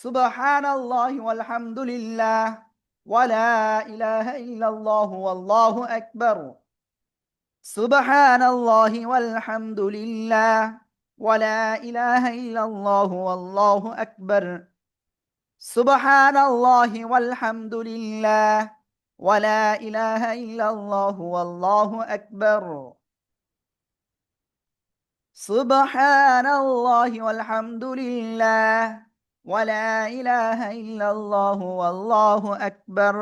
সুবহানাল্লাহি ওয়াল হামদুলিল্লাহ ওয়ালা ইলাহা ইল্লাল্লাহু আল্লাহু আকবার। সুবহানাল্লাহি ওয়াল হামদুলিল্লাহ ওয়ালা ইলাহা ইল্লাল্লাহু আল্লাহু আকবার। সুবহানাল্লাহি ওয়াল হামদুলিল্লাহ ওয়ালা ইলাহা ইল্লাল্লাহু আল্লাহু আকবার। সুবহানাল্লাহি ওয়াল হামদুলিল্লাহ ওয়ালা ইলাহা ইল্লাল্লাহু আল্লাহু আকবার।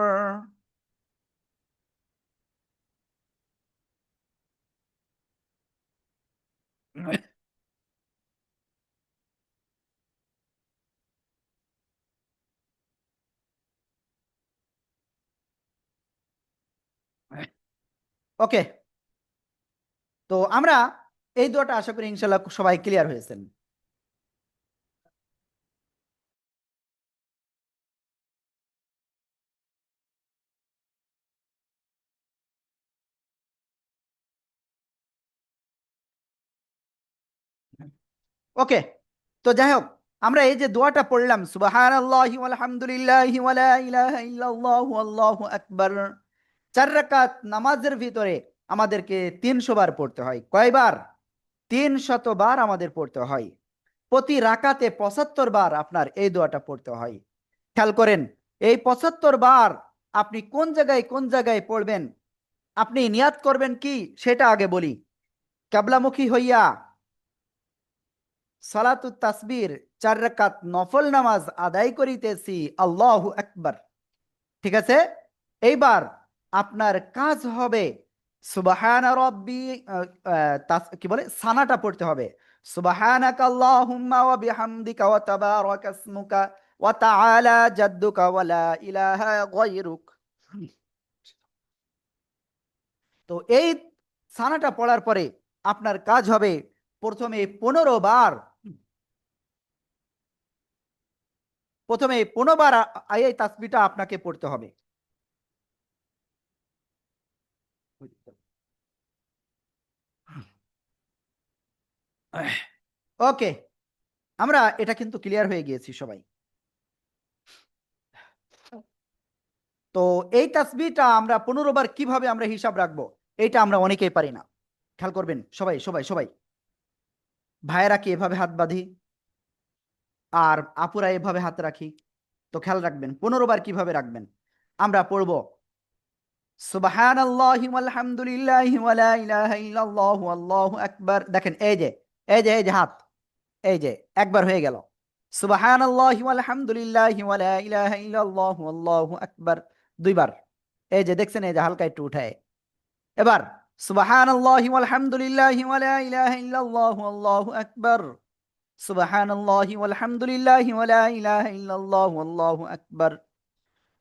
ওকে, তো আমরা এই দোয়াটা আশা করি ইনশাল্লাহ সবাই ক্লিয়ার হয়েছেন। ওকে, তো যাই হোক, আমরা এই যে দোয়াটা পড়লাম, সুবহানাল্লাহি ওয়াল হামদুলিল্লাহি ওয়ালা ইলাহা ইল্লাল্লাহু আল্লাহু আকবার, 4 রাকাত নামাজের ভিতরে আমাদেরকে 300 বার পড়তে হয়। কয়বার? 300 বার আমাদের পড়তে হয়। প্রতি রাকাতে 75 বার আপনার এই দোয়াটা পড়তে হয়। খেয়াল করেন, এই 75 বার আপনি কোন জায়গায় পড়বেন, আপনি নিয়াত করবেন কি সেটা আগে বলি। ক্যাবলামুখী হইয়া সালাতুত তাসবির 4 রাকাত নফল নামাজ আদায় করিতেছি, আল্লাহু আকবার। ঠিক আছে, এইবার আপনার কাজ হবে সুবহান রব্বি, কি বলে, সানাটা পড়তে হবে। সুবহানাকা আল্লাহুম্মা ওয়া বিহামদিকা ওয়া তাবারাকা ইসমুকা ওয়া তাআলা জাদ্দুকা ওয়া লা ইলাহা গায়রুক। তো এই সানাটা পড়ার পরে আপনার কাজ হবে প্রথমে 15 বার এই তাসবিহটা আপনাকে পড়তে হবে। ওকে, আমরা এটা কিন্তু ক্লিয়ার হয়ে গিয়েছি সবাই। তো এই তাসবিহটা আমরা 15 বার কিভাবে আমরা হিসাব রাখবো, এটা আমরা অনেকেই পারি না। খেয়াল করবেন সবাই সবাই সবাই। ভাইয়েরা কি এভাবে হাত বাঁধি, আর আপুরা এভাবে হাত রাখি। তো খেয়াল রাখবেন 15 বার কিভাবে রাখবেন। আমরা পড়বো সুবহানাল্লাহি ওয়াল হামদুলিল্লাহি ওয়া লা ইলাহা ইল্লাল্লাহু আল্লাহু আকবার। দেখেন এই যে হাত, এই যে একবার হয়ে গেল। সুবহানাল্লাহি ওয়াল হামদুলিল্লাহি ওয়া লা ইলাহা ইল্লাল্লাহু আল্লাহু আকবার 2 বার। এই যে দেখছেন, এই যে হালকা একটু উঠায়। এবার সুবহানাল্লাহি ওয়াল হামদুলিল্লাহি ওয়া লা ইলাহা ইল্লাল্লাহু আল্লাহু আকবার। সুবহানাল্লাহি ওয়াল হামদুলিল্লাহি ওয়া লা ইলাহা ইল্লাল্লাহু আল্লাহু আকবার।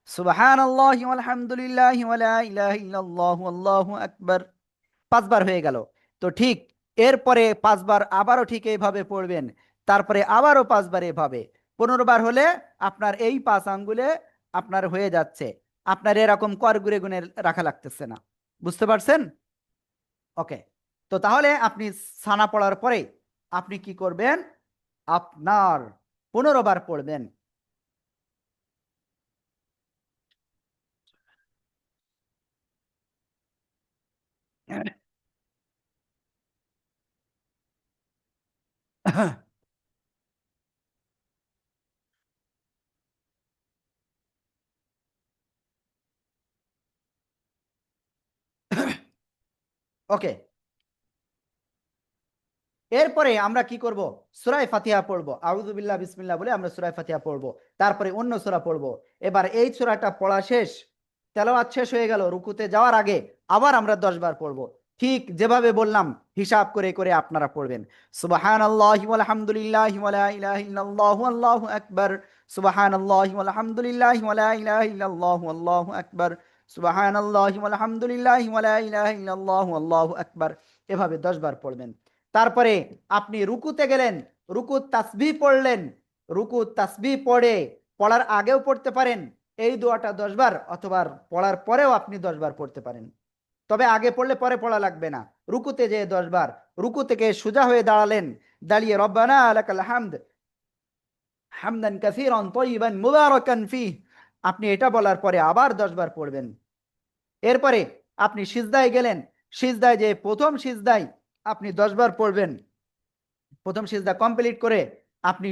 সুবহানাল্লাহি ওয়াল হামদুলিল্লাহি ওয়া লা ইলাহা ইল্লাল্লাহু আল্লাহু আকবার। 5 বার হয়ে গেল। তো ঠিক এরপরে 5 বার আবারও ঠিক এইভাবে পড়বেন। তারপরে আবারও 5 বার এভাবে। 15 বার হলে আপনার এই 5 আঙ্গুলে আপনার হয়ে যাচ্ছে। আপনার এরকম কর গুনে গুনে রাখা লাগতেছে না। বুঝতে পারছেন? ওকে। তো তাহলে আপনি সানা পড়ার পরে আপনি কি করবেন, আপনার 15 বার পড়বেন। ওকে, এরপরে আমরা কি করব, সূরা ফাতিহা পড়বো। আউযু বিল্লাহ বিসমিল্লাহ বলে আমরা সূরা ফাতিহা পড়বো। তারপরে অন্য সূরা পড়বো। এবার এই সূরাটা পড়া শেষ, তেলাওয়াত শেষ হয়ে গেল, রুকুতে যাওয়ার আগে আবার আমরা 10 বার পড়বো। ঠিক যেভাবে বললাম হিসাব করে করে আপনারা পড়বেন। সুবহানাল্লাহি ওয়াল হামদুলিল্লাহি ওয়া লা ইলাহা ইল্লাল্লাহু আল্লাহু আকবার। সুবহানাল্লাহি ওয়াল হামদুলিল্লাহি ওয়া লা ইলাহা ইল্লাল্লাহু আল্লাহু আকবার। সুবহানাল্লাহি ওয়াল হামদুলিল্লাহি ওয়া লা ইলাহা ইল্লাল্লাহু আল্লাহু আকবার। এভাবে 10 বার পড়বেন। তারপরে আপনি রুকুতে গেলেন, রুকুত তাসবিহ পড়লেন। রুকুত তাসবিহ পড়ার আগেও পড়তে পারেন এই দোয়াটা 10 বার, অথবা পড়ার পরেও আপনি 10 বার পড়তে পারেন। তবে আগে পড়লে পরে পড়া লাগবে না। রুকুতে যেয়ে 10 বার, রুকু থেকে সোজা হয়ে দাঁড়ালেন, দাঁড়িয়ে রব্বানা লাকাল হামদ হামদান কাসীরান তাইয়িবান মুবারাকান ফীহ, আপনি এটা বলার পরে আবার 10 বার পড়বেন। এরপরে আপনি সিজদায় গেলেন, সিজদায় যে প্রথম সিজদায় আপনি 10 বার পড়বেন। প্রথম সিজদা কমপ্লিট করে আপনি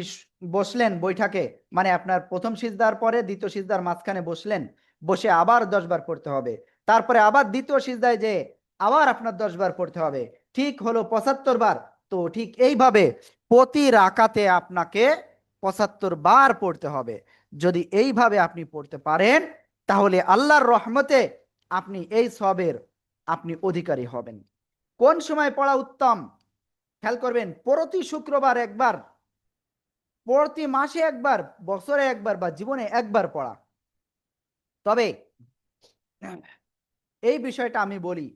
বসলেন বৈঠাকে, মানে আপনার প্রথম সিজদার পরে দ্বিতীয় সিজদার মাঝখানে বসলেন, বসে আবার 10 বার পড়তে হবে। তারপরে আবার দ্বিতীয় সিজদায় যে আবার আপনার 10 বার পড়তে হবে। ঠিক হলো 75 বার। তো ঠিক এইভাবে প্রতি রাকাতে আপনাকে 75 বার পড়তে হবে। যদি এইভাবে আপনি পড়তে পারেন, তাহলে আল্লাহর রহমতে আপনি এই সবের আপনি অধিকারী হবেন। কোন সময় পড়া উত্তম, খেয়াল করবেন, প্রতি শুক্রবার একবার, প্রতি মাসে একবার, বছরে একবার, বা জীবনে একবার পড়া। তবে এই বিষয়টা আমি বলি,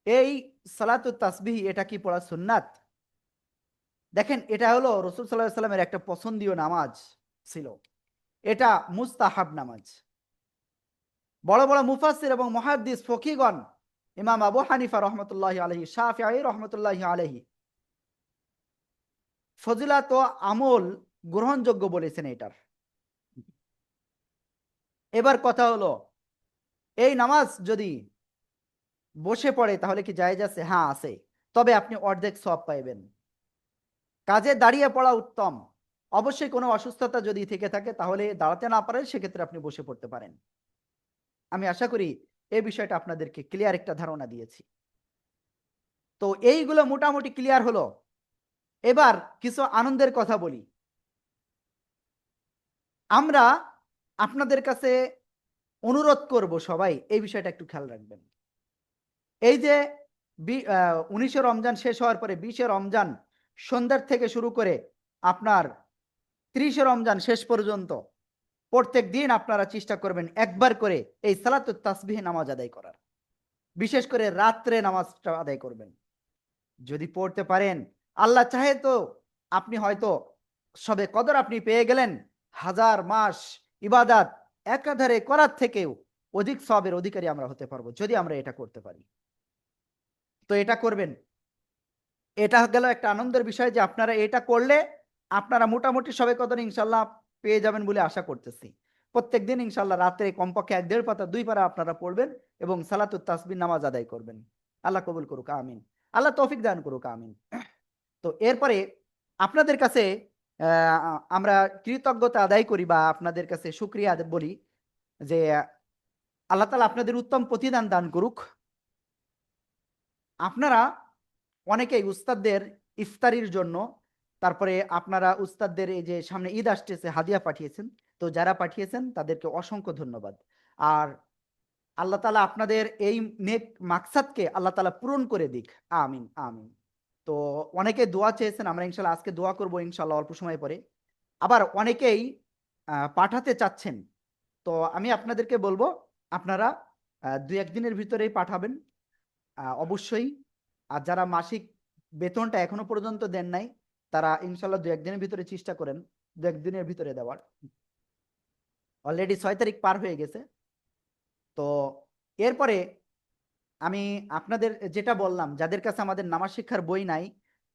এই সালাতুত তাসবিহ এটা কি পড়া সুন্নাত? দেখেন, এটা হলো রাসূল সাল্লাল্লাহু আলাইহি সাল্লামের একটা পছন্দীয় নামাজ ছিল। এটা মুস্তাহাব নামাজ। বড় বড় মুফাসসির এবং মুহাদ্দিস ফকিহগণ, ইমাম আবু হানিফা রহমতুল্লাহি আলাইহি, শাফিঈ রহমতুল্লাহি আলাইহি, ফজিলত ও আমল গ্রহণযোগ্য বলেছেন এটার। এবার কথা হলো, এই নামাজ যদি বসে পড়ে তাহলে কি জায়েজ আছে? হ্যাঁ আছে। তবে আপনি অর্ধেক সওয়াব পাইবেন। কাজে দাঁড়িয়ে পড়া উত্তম। অবশ্যই কোনো অসুস্থতা যদি থেকে থাকে তাহলে দাঁড়াতে না পারেন, সেক্ষেত্রে আপনি বসে পড়তে পারেন। আমি আশা করি এই বিষয়টা আপনাদেরকে ক্লিয়ার একটা ধারণা দিয়েছি। তো এইগুলো মোটামুটি ক্লিয়ার হলো। এবার কিছু আনন্দের কথা বলি। আমরা আপনাদের কাছে অনুরোধ করব, সবাই এই বিষয়টা একটু খেয়াল রাখবেন। এই যে 19শে রমজান শেষ হওয়ার পরে 20শে রমজান সন্ধ্যার থেকে শুরু করে আপনার 30শে রমজান শেষ পর্যন্ত প্রত্যেক দিন আপনারা চেষ্টা করবেন একবার করে এই সালাতুত তাসবিহ নামাজ আদায় করার। বিশেষ করে রাত্রে নামাজটা আদায় করবেন। যদি পড়তে পারেন, আল্লাহ চাহে তো আপনি হয়তো সবে কদর আপনি পেয়ে গেলেন, হাজার মাস ইবাদাত একাধারে করার থেকেও অধিক সওয়াবের অধিকারী আমরা হতে পারবো যদি আমরা এটা করতে পারি। তো এটা করবেন। এটা গেল একটা আনন্দের বিষয় যে আপনারা এটা করলে আপনারা মোটামুটি সবে কদর ইনশাল্লাহ পেয়ে যাবেন বলে আশা করতেছি। প্রত্যেকদিন ইনশাল্লাহ রাত্রে কমপক্ষে 1-1.5 পাতা 2 পারা আপনারা পড়বেন এবং সালাতুত তাসবিহ নামাজ আদায় করবেন। আল্লাহ কবুল করুক, আমিন। আল্লাহ তৌফিক দান করুক, আমিন। তো এরপরে আপনাদের কাছে আমরা কৃতজ্ঞতা আদায় করি বা আপনাদের কাছে শুকরিয়া বলি যে আল্লাহ তাআলা আপনাদের উত্তম প্রতিদান দান করুক। আপনারা অনেকেই উস্তাদদের ইফতারির জন্য, তারপরে আপনারা উস্তাদদের এই যে সামনে ঈদ আসতেছে হাদিয়া পাঠিয়েছেন। তো যারা পাঠিয়েছেন তাদেরকে অসংখ্য ধন্যবাদ। আর আল্লাহ তাআলা আপনাদের এই নেক মাকসাদকে আল্লাহ তাআলা পূরণ করে দিক, আমিন আমিন। তো অনেকে দোয়া চেয়েছেন, আমরা ইনশাল্লাহ আজকে দোয়া করবো ইনশাল্লাহ অল্প সময় পরে। আবার অনেকেই পাঠাতে চাচ্ছেন। তো আমি আপনাদেরকে বলবো আপনারা 2-1 দিনের ভিতরেই পাঠাবেন অবশ্যই। আর যারা মাসিক বেতনটা এখনো পর্যন্ত দেন নাই, তারা ইনশাল্লাহ 2-1 দিনের ভিতরে চেষ্টা করেন 2-1 দিনের ভিতরে দেওয়ার। অলরেডি 6 তারিখ পার হয়ে গেছে। তো এরপরে আমি আপনাদের যেটা বললাম, যাদের কাছে আমাদের নামাজ শিক্ষার বই নাই,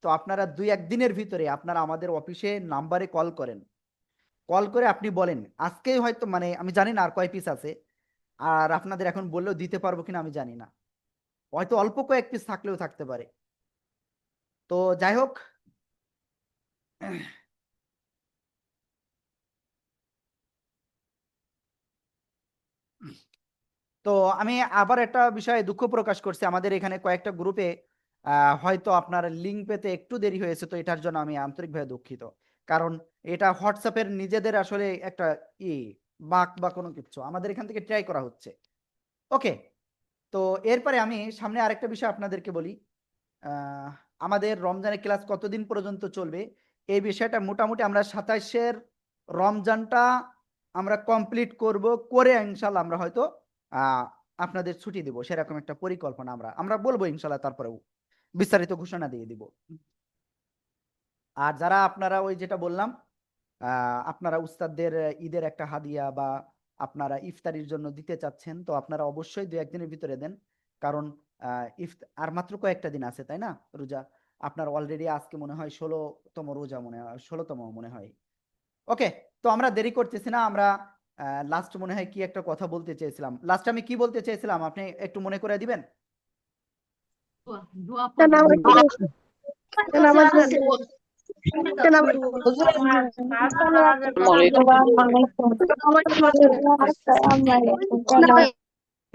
তো আপনারা 2-1 দিনের ভিতরে আপনারা আমাদের অফিসে নাম্বারে কল করেন। কল করে আপনি বলেন আজকেই হয়তো, মানে আমি জানি না আর কয় পিস আছে, আর আপনাদের এখন বললেও দিতে পারবো কিনা আমি জানি না, হয়তো অল্প কয়েক পিস থাকলেও থাকতে পারে। তো যাই হোক, তো আমি আবার একটা বিষয়ে দুঃখ প্রকাশ করছি। আমাদের এখানে কয়েকটা গ্রুপে হয়তো আপনার লিঙ্ক পেতে একটু দেরি হয়েছে, তো এটার জন্য আমি আন্তরিকভাবে দুঃখিত। কারণ এটা হোয়াটসঅ্যাপের নিজেদের আসলে একটা ই বাক বা কোনো কিছু আমাদের এখান থেকে ট্রাই করা হচ্ছে। ওকে। তো এরপরে আমি সামনে আরেকটা বিষয় আপনাদেরকে বলি। আহ, আমাদের রমজানের ক্লাস কতদিন পর্যন্ত চলবে এই বিষয়টা মোটামুটি আমরা 27-এর রমজানটা আমরা কমপ্লিট করব, করে ইনশাল্লাহ আমরা হয়তো আহ, আপনাদের ছুটি দেব, সেরকম একটা পরিকল্পনা আমরা আমরা বলবো ইনশাল্লাহ, তারপরেও বিস্তারিত ঘোষণা দিয়ে দিব। আর যারা আপনারা ওই যেটা বললাম আপনারা উস্তাদদের ঈদের একটা হাদিয়া বা আপনারা ইফতারির জন্য দিতে চাচ্ছেন, তো আপনারা অবশ্যই 2-1 দিনের ভিতরে দেন। কারণ আর মাত্র কয়েকটা দিন আছে তাই না রোজা। আপনার অলরেডি আজকে মনে হয় 16তম রোজা, মনে হয় 16তম মনে হয়। ওকে। তো আমরা দেরি করতেছি না, আমরা লাস্ট মনে হয় কি একটা কথা বলতে চেয়েছিলাম, লাস্ট আমি কি বলতে চেয়েছিলাম আপনি একটু মনে করে দিবেন।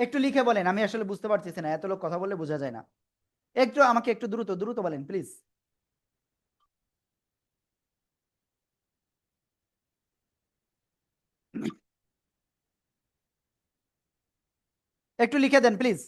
একটু লিখে বলেন, আমি আসলে বুঝতে পারতেছি না, এত লোক কথা বললে বোঝা যায় না। একটু আমাকে একটু দ্রুত দ্রুত বলেন প্লিজ। একটু লিখে দেন প্লিজ।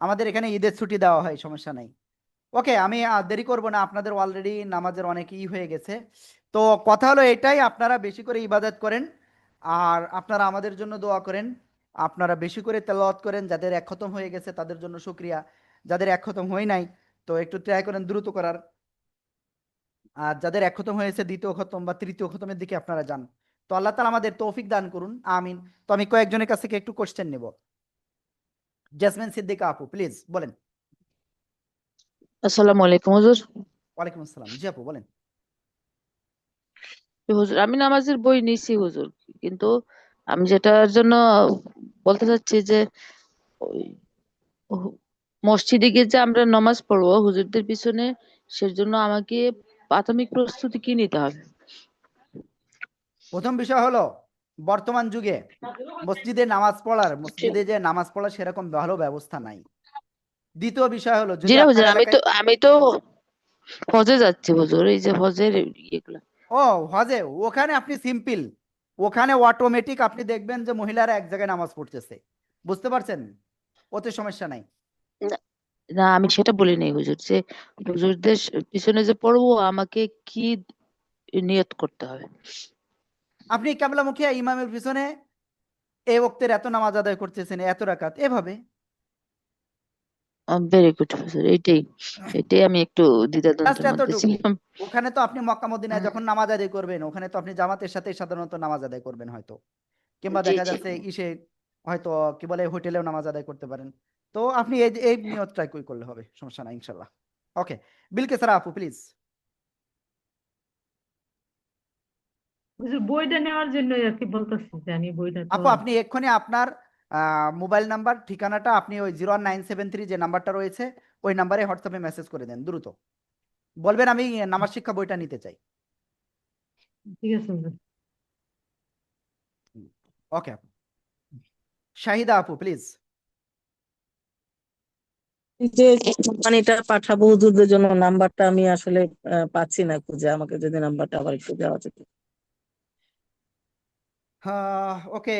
আমাদের এখানে ঈদের ছুটি দেওয়া হয়, সমস্যা নাই। ওকে, আমি আর দেরি করব না, আপনাদের অলরেডি নামাজের অনেক হয়ে গেছে। তো কথা হলো এটাই, আপনারা বেশি করে ইবাদত করেন আর আপনারা আমাদের জন্য দোয়া করেন। আপনারা বেশি করে তেলাওয়াত করেন, যাদের এক খতম হয়ে গেছে তাদের জন্য শুকরিয়া, যাদের এক খতম হয় নাই তো একটু ট্রাই করেন দ্রুত করার। আর যাদের এক খতম হয়েছে দ্বিতীয় খতম বা তৃতীয় খতমের দিকে আপনারা যান। তো আল্লাহ তাআলা আমাদের তৌফিক দান করুন, আমিন। তো আমি কয়েকজনের কাছ থেকে একটু কোশ্চেন নেব। জেসমিন সিদ্দিকা আপু প্লিজ বলেন। আসসালামু আলাইকুম হুজুর। ওয়ালাইকুম আসসালাম, জি আপু বলেন। হুজুর আমি নামাজের বই নিছি হুজুর, কিন্তু আমি যেটার জন্য বলতে চাচ্ছি যে ওই মসজিদে গিয়ে যে আমরা নামাজ পড়বো হুজুরদের পিছনে, সেজন্য আমাকে প্রাথমিক প্রস্তুতি কি নিতে হবে? প্রথম বিষয় হলো, বর্তমান যুগে মসজিদে যে নামাজ পড়ার সেরকম ভালো ব্যবস্থা নাই। দ্বিতীয় বিষয় হলো, জি যদি না হুজুর, আপনার এলাকায় আমি তো হজে যাচ্ছি হুজুর, এই যে হজের ইয়েগুলা। ও হজে, ওখানে আপনি সিম্পল, ওখানে অটোমেটিক আপনি দেখবেন যে মহিলারা এক জায়গায় নামাজ পড়তেছে, বুঝতে পারছেন, ওতে সমস্যা নাই। না, না, আমি সেটা বলি নাই হুজুর, যে হুজুরদের পিছনে যে পড়বো আমাকে কি নিয়ত করতে হবে? আপনি কেবলামুখী ইমামের পিছনে এই ওক্তের এত নামাজ আদায় করতেছেন, এত রাকাত, এভাবে। ভেরি গুড হুজুর, এইটাই এটাই আমি একটু জাস্ট দ্বিধাদ্বন্দ্বের মধ্যে এতটুকু। ছিলাম। ওখানে তো আপনি মক্কা মদিনায় হ্যাঁ, যখন নামাজ আদায় করবেন, ওখানে তো আপনি জামাতের সাথে সাধারণত নামাজ আদায় করবেন হয়তো, কিংবা জি দেখা জি। যাচ্ছে ইসে হয়তো কি বলে হোটেলেও নামাজ আদায় করতে পারেন। তো আপনি এই নিয়তটাই করলে হবে, সমস্যা নাই ইনশাল্লাহ। ওকে, বিলকেসরা আপু প্লিজ। হুজুর বইটা নেওয়ার জন্যই আর কি বলতেছি যে আমি বইটা তো। আপু আপনি এক্ষুনি আপনার মোবাইল নাম্বার ঠিকানাটা আপনি ওই 01973 যে নাম্বারটা রয়েছে ওই নাম্বারে হোয়াটসঅ্যাপে মেসেজ করে দেন দ্রুত, বলবেন আমি নামাজ শিক্ষা বইটা নিতে চাই। ঠিক আছে হুজুর। ওকে আপু। শাহিদা আপু প্লিজ। এই যে কোম্পানিটা পাঠাবো হুজুরদের জন্য, নাম্বারটা আমি আসলে পাচ্ছি না খুঁজে, আমাকে যদি নাম্বারটা আবার একটু দেওয়া যেত। ওকে,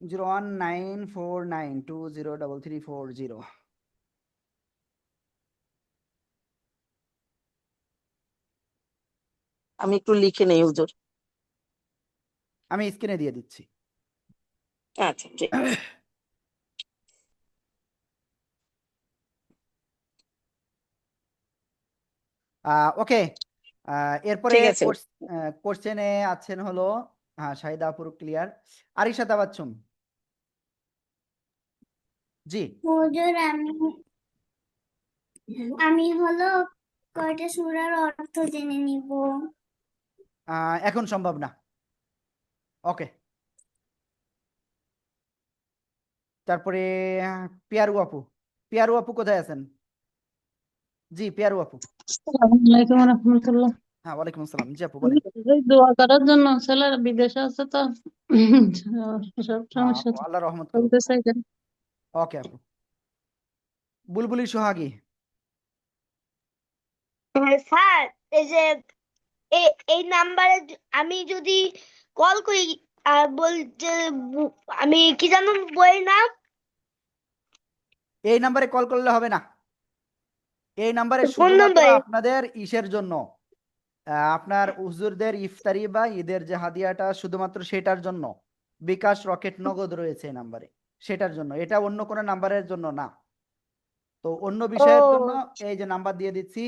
01949203340। আমি একটু লিখে নেই হুজুর। আমি স্ক্রিনে দিয়ে দিচ্ছি। আচ্ছা ঠিক আছে। ওকে, এরপরে ঠিক আছে। কোশ্চেনে আছেন হলো, হ্যাঁ শাহিদা আপুর ক্লিয়ার। আরিশা তাবাচ্চুম, জি। হুজুর আমি হলো কয়টা সূরার অর্থ জেনে নিব। এখন সম্ভব না। ওকে, তারপরে পিয়ারু আপু, পিয়ারু আপু কোথায় আছেন? জি পিয়ারু আপু। আসসালামু আলাইকুম রহমতুল্লাহ। হ্যাঁ ওয়ালাইকুম আসসালাম, জি আপু বলেন। দোয়া করার জন্য, ছেলেরা বিদেশে আছে তো সব হ্যাঁ সমস্যা আল্লাহ রহমত করুক। চলতেছে এখানে। ওকে আপু। বুলবুলি সোহাগী। স্যার, এই যে এই নাম্বারে আমি যদি কল করি আর বল যে আমি কি জানো বইয়ের নাম। এই নাম্বারে কল করলে হবে না, এই নাম্বারে কোন শুধুমাত্র নাম্বারে? আপনাদের ইসের জন্য, আপনার হুজুরদের ইফতারি বা ঈদের যে হাদিয়াটা শুধুমাত্র সেটার জন্য বিকাশ রকেট নগদ রয়েছে এই নাম্বারে, সেটার জন্য, এটা অন্য কোনো নাম্বারের জন্য না। তো অন্য বিষয়ের জন্য ও এই যে নাম্বার দিয়ে দিচ্ছি।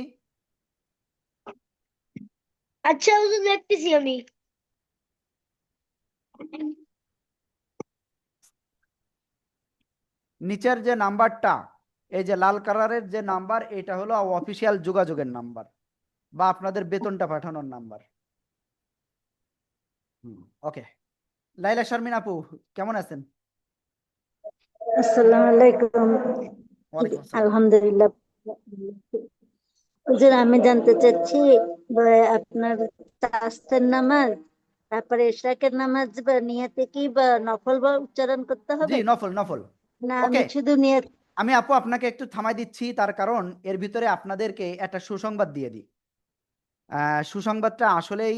আচ্ছা হুজুর, দেখতেছি আমি। নিচের যে নাম্বারটা, এই যে লাল কালারের যে নাম্বার, এটা হলো অফিসিয়াল যোগাযোগের নাম্বার বা আপনাদের বেতনটা পাঠানোর নাম্বার। ওকে, লাইলা শারমিন আপু কেমন আছেন? আসসালামু আলাইকুম। ওয়ালাইকুম আসসালাম। আলহামদুলিল্লাহ। হুজুর আমি জানতে চাচ্ছি, আপনার তাস্তের নামাজ, তারপরে ইশরাকের নামাজ বা নিয়তে কি বা নফল বা উচ্চারণ করতে জি হবে, নফল নফল। না আমি ওকে, শুধু নিয়ত? আমি আপু আপনাকে একটু থামাই দিচ্ছি, তার কারণ এর ভিতরে আপনাদেরকে একটা সুসংবাদ দিয়ে দিই। সুসংবাদটা আসলেই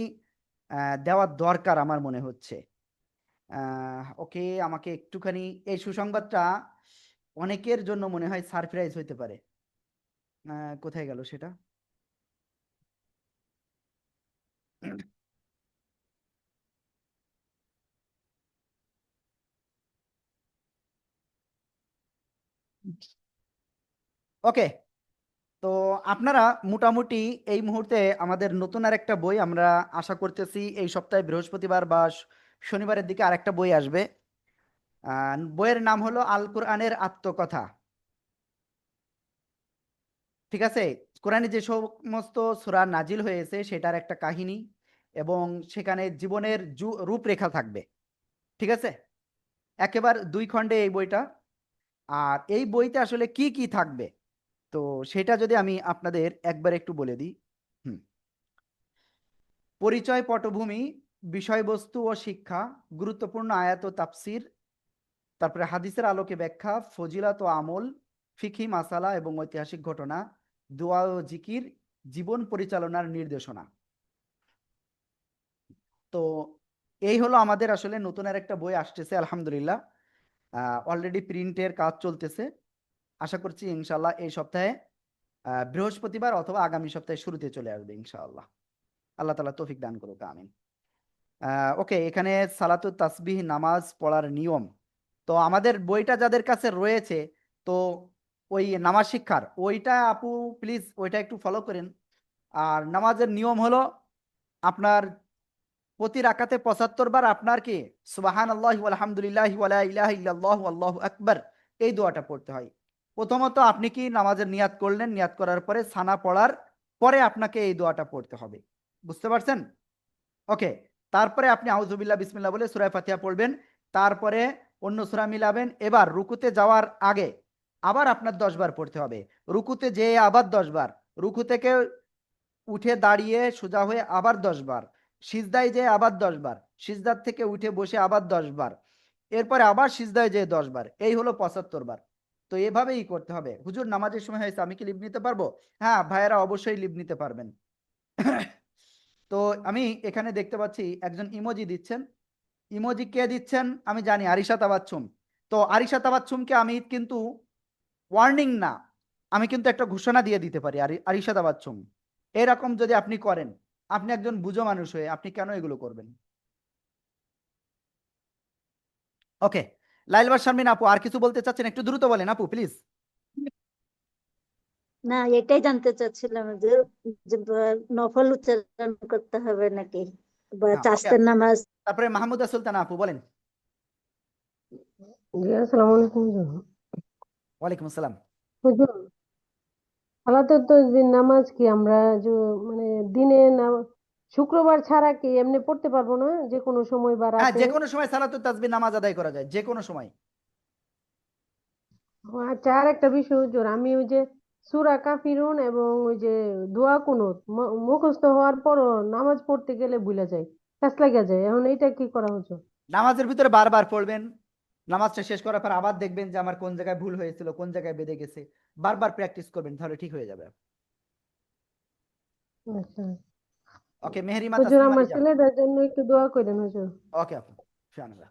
দেওয়ার দরকার আমার মনে হচ্ছে। ওকে, আমাকে একটুখানি, এই সুসংবাদটা অনেকের জন্য মনে হয় সারপ্রাইজ হইতে পারে। কোথায় গেল সেটা? ওকে, তো আপনারা মোটামুটি এই মুহূর্তে আমাদের নতুন আর একটা বই আমরা আশা করতেছি এই সপ্তাহে বৃহস্পতিবার বা শনিবারের দিকে আরেকটা বই আসবে। বইয়ের নাম হলো আল কোরআনের আত্মকথা। ঠিক আছে, কোরআনে যে সমস্ত সূরা নাজিল হয়েছে সেটার একটা কাহিনী এবং সেখানে জীবনের রূপরেখা থাকবে। ঠিক আছে, একেবারে 2 খণ্ডে এই বইটা। আর এই বইতে আসলে কি কি থাকবে, তো সেটা যদি আমি আপনাদের একবার একটু বলে দিই। পরিচয়, পটভূমি, বিষয়বস্তু ও শিক্ষা, গুরুত্বপূর্ণ আয়াত ও তাফসির, তারপরে হাদিসের আলোকে ব্যাখ্যা, ফজিলত ও আমল, ফিকহি মাসালা এবং ঐতিহাসিক ঘটনা, দোয়া ও জিকির, জীবন পরিচালনার নির্দেশনা। তো এই হলো আমাদের আসলে নতুন আর একটা বই আসতেছে আলহামদুলিল্লাহ। অলরেডি প্রিন্টের কাজ চলতেছে। আশা করছি ইনশাল্লাহ এই সপ্তাহে বৃহস্পতিবার অথবা আগামী সপ্তাহে শুরুতে চলে আসবে ইনশাআল্লাহ। আল্লাহ তাআলা তৌফিক দান করুক, আমিন। ওকে, এখানে সালাতুত তাসবিহ নামাজ পড়ার নিয়ম। তো আমাদের বইটা যাদের কাছে রয়েছে, তো ওই নামাজ শিক্ষার ওইটা আপু প্লিজ ওইটা একটু ফলো করেন। আর নামাজের নিয়ম হলো আপনার প্রতি রাকাতে 75 বার আপনার কি সুবহানাল্লাহি ওয়া আলহামদুলিল্লাহি ওয়া লা ইলাহা ইল্লাল্লাহু আল্লাহু আকবার এই দোয়াটা পড়তে হয়। প্রথমত আপনি কি নামাজের নিয়াত করলেন, নিয়াত করার পরে সানা পড়ার পরে আপনাকে এই দোয়াটা পড়তে হবে। বুঝতে পারছেন? ওকে, তারপরে আপনি আউযুবিল্লাহ বিসমিল্লাহ বলে সূরা ফাতিহা পড়বেন। তারপরে অন্য সূরা মিলাবেন। এবার রুকুতে যাওয়ার আগে আবার আপনার 10 বার পড়তে হবে। রুকুতে যেয়ে আবার 10 বার, রুকু থেকে উঠে দাঁড়িয়ে সোজা হয়ে আবার 10 বার, সিজদায় যেয়ে আবার 10 বার, সিজদার থেকে উঠে বসে আবার 10 বার, এরপরে আবার সিজদায় যেয়ে 10 বার, এই হলো 75 বার। তো এভাবেই করতে হবে। হুজুর নামাজের সময় হয়েছে, আমি কি লিভ নিতে পারবো? হ্যাঁ ভাইয়েরা অবশ্যই লিভ নিতে পারবেন। তো আমি এখানে দেখতে পাচ্ছি একজন ইমোজি দিচ্ছেন। ইমোজি কে দিচ্ছেন আমি জানি, আরিশা তাবাচ্ছুম। তো আরিশা তাবাচ্ছুমকে আমি কিন্তু ওয়ার্নিং না, আমি কিন্তু একটা ঘোষণা দিয়ে দিতে পারি। আরিশা তাবাচ্ছুম, এরকম যদি আপনি করেন, আপনি একজন বুঝো মানুষ হয়ে আপনি কেন এগুলো করবেন? ওকে, লাইলবার শারমিন আপু আর কিছু বলতে চাচ্ছেন? একটু দ্রুত বলেন আপু প্লিজ। না, এটাই জানতে চাচ্ছিলাম যে নফল উচ্চারণ করতে হবে নাকি বা হ্যাঁ, ওকে, চাস্তের নামাজ। তারপরে মাহমুদা সুলতানা আপু বলেন। জি আসসালামু আলাইকুম হুজুর। ওয়ালাইকুম আসসালাম। হুজুর, সালাতের তো যে নামাজ কি আমরা মানে দিনে শুক্রবার ছাড়া কি এমনি পড়তে পারবো না, যে কোনো সময় বা হ্যাঁ, রাতে? যে কোনো সময় সালাতুত তাসবিহ নামাজ আদায় করা যায়, যে কোনো সময়। আচ্ছা, আর একটা বিষয় হুজুর, আমি ওই যে সূরা কাফিরুন এবং ওই যে দোয়া কুনুত মুখস্থ হওয়ার পরও নামাজ পড়তে গেলে ভুলে যাই, কাজ লাগা যায়। এখন এটা কি করা হুজুর? নামাজের ভিতরে বারবার পড়বেন। নামাজটা শেষ করার পর আবার দেখবেন যে আমার কোন জায়গায় ভুল হয়েছিল, কোন জায়গায় বেঁধে গেছে। বারবার প্র্যাকটিস করবেন, তাহলে ঠিক হয়ে যাবে। আচ্ছা ওকে, মেহরিমা হুজুর, তাসলিমা আমার রিজা। ছেলেটার জন্য একটু দোয়া করেন হুজুর। ওকে আপু, ইনশাআল্লাহ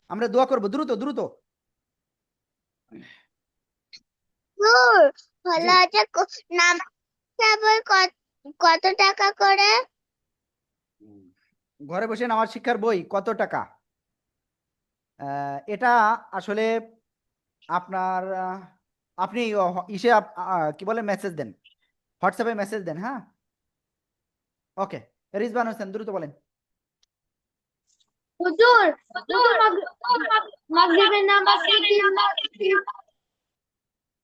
আমরা দোয়া করব, দ্রুত দ্রুত। হুজুর, জি, হলো যে নামাজ বই কত টাকা করে? ঘরে বসে নামাজ শিক্ষার বই কত টাকা? এটা আসলে আপনার আপনি ইসে কি বলে মেসেজ দেন, হোয়াটসঅ্যাপে মেসেজ দেন। হ্যাঁ, ওকে, রিজবান হোসেন দ্রুত বলেন। হুজুর, মাগরিবের নামাজ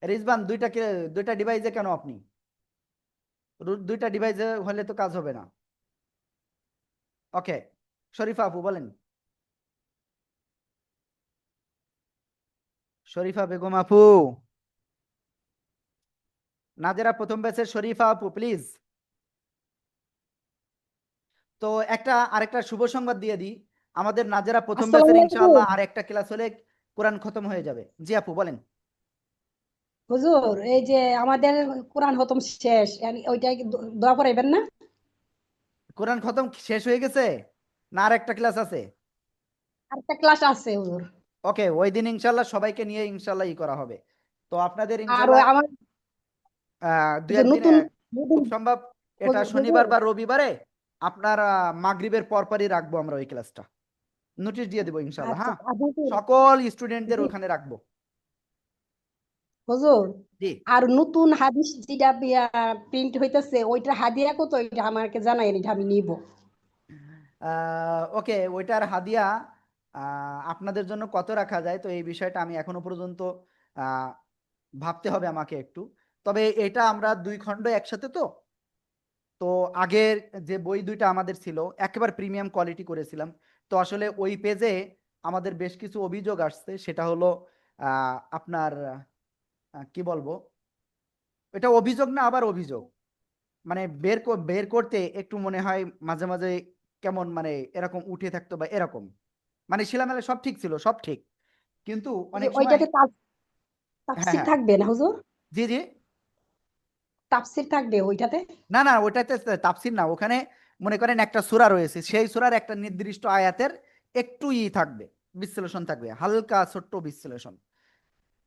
রিজবান দুইটা ডিভাইসে কেন আপনি? দুইটা ডিভাইসে হলে তো কাজ হবে না। ওকে, শরীফা আপু বলেন। শরীফা বেগম আপু, নাজেরা প্রথম ব্যাচের শরীফা আপু প্লিজ। তো আরেকটা শুভ সংবাদ দিয়ে দিই, আমাদের নাজেরা প্রথম ব্যাচের আসসালামু আলাইকুম ইনশাআল্লাহ আর একটা ক্লাস হলে কোরআন খতম হয়ে যাবে। জি আপু বলেন। হুজুর, এই যে আমাদের কোরআন খতম শেষ, ওইটাই দোয়া করাইবেন না? কোরআন খতম শেষ হয়ে গেছে না আর একটা ক্লাস আছে? আরেকটা ক্লাস আছে হুজুর। ওকে, ওই দিন ইনশাআল্লাহ সবাইকে নিয়ে ইনশাআল্লাহ করা হবে। তো আপনাদের আর ইনশাআল্লাহ আমার দুই যে একদিন নতুন খুব সম্ভব এটা হুজুর, শনিবার বা রবিবারে আপনার মাগরিবের পরপরই রাখবো আমরা ওই ক্লাসটা। নোটিশ দিয়ে দেবো ইনশাআল্লাহ। আচ্ছা, হ্যাঁ, হুজুর, সকল স্টুডেন্টদের জি, ওখানে রাখবো। হুজুর, জি, আর নতুন হাদিস যেটা প্রিন্ট হইতেছে ওইটা হাদিয়া কত, এটা আমাকে জানাই, এটা আমি নিব। ওকে, ওইটার হাদিয়া আপনাদের জন্য কত রাখা যায়, তো এই বিষয়টা আমি এখনো পর্যন্ত আহ, ভাবতে হবে আমাকে একটু। তবে এটা আমরা 2 খণ্ড একসাথে, তো আগের যে বই দুইটা আমাদের ছিল একেবারে প্রিমিয়াম কোয়ালিটি করেছিলাম। তো আসলে ওই পেজে আমাদের বেশ কিছু অভিযোগ আসছে, সেটা হলো আপনার কি বলবো, এটা অভিযোগ না আবার অভিযোগ, মানে বের করতে একটু মনে হয় মাঝে মাঝে কেমন মানে এরকম উঠে থাকতো বা এরকম, মানে শিলামেলা সব ঠিক ছিল, সব ঠিক, কিন্তু অনেক সময়। ওইটাতে হ্যাঁ তাফসির হ্যাঁ, থাকবে না হুজুর? জি জি। তাফসির থাকবে ওইটাতে? না না, ওটাতে তাফসির না, ওখানে মনে করেন একটা সূরা রয়েছে, সেই সূরার একটা নির্দিষ্ট আয়াতের একটু থাকবে, বিশ্লেষণ থাকবে, হালকা ছোট্ট বিশ্লেষণ,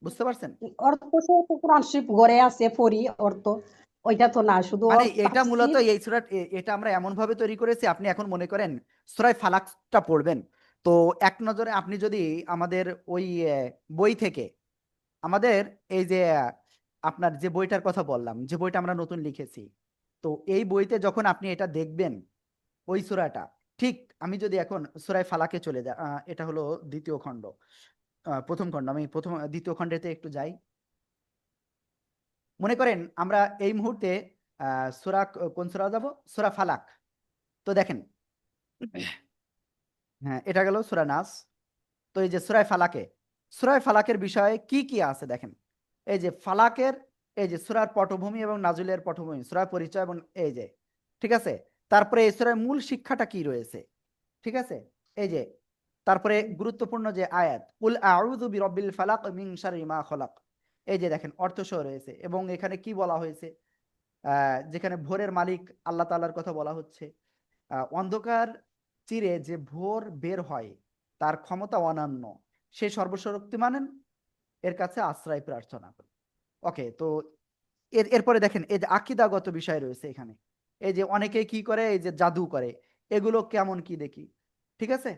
বুঝতে পারছেন? অর্থ সহ তো কোরআন শরীফ ঘরে আছে পড়ি অর্থ, ওইটা তো না, শুধু মানে এটা মূলত তাফসির। এই সূরা, এটা আমরা এমন ভাবে তৈরি করেছি, আপনি এখন মনে করেন সূরা ফালাকটা পড়বেন, তো এক নজরে আপনি যদি আমাদের ওই বই থেকে, আমাদের এই যে আপনার যে বইটার কথা বললাম, যে বইটা আমরা নতুন লিখেছি, তো এই বইতে যখন আপনি এটা দেখবেন ওই সূরাটা, ঠিক আমি যদি এখন সূরা ফালাকে চলে যাই, এটা হলো 2য় খণ্ড, প্রথম খণ্ড, আমি প্রথম 2য় খণ্ডেতে একটু যাই। মনে করেন আমরা এই মুহূর্তে কোন সূরা যাব, সূরা ফালাক। তো দেখেন, হ্যাঁ এটা গেল সূরা নাস। তো এই যে সূরা ফালাকের বিষয়ে কি কি আছে দেখেন, এই যে ফালাকের, এই যে সূরার পটভূমি এবং নাজুলের পটভূমি, সূরার পরিচয়, এবং এই যে, ঠিক আছে, তারপরে এই সূরার মূল শিক্ষাটা কি রয়েছে, ঠিক আছে, এই যে, তারপরে গুরুত্বপূর্ণ যে আয়াত, কুল আউযু বিরাব্বিল ফালাক মিন শাররি মা খলাক, এই যে দেখেন অর্থ সহ রয়েছে, এবং এখানে কি বলা হয়েছে, যেখানে ভোরের মালিক আল্লাহ তাআলার কথা বলা হচ্ছে, অন্ধকার চিরে যে ভোর বের হয়, তার ক্ষমতা অনন্য, সে সর্বশক্তিমানের, এর কাছে আশ্রয় প্রার্থনা করি। ওকে, তো এরপরে দেখেন এই যে আকীদাগত বিষয় রয়েছে এখানে, এই যে অনেকে কি করে, এই যে জাদু করে, এগুলো কেমন কি দেখি, ঠিক আছে।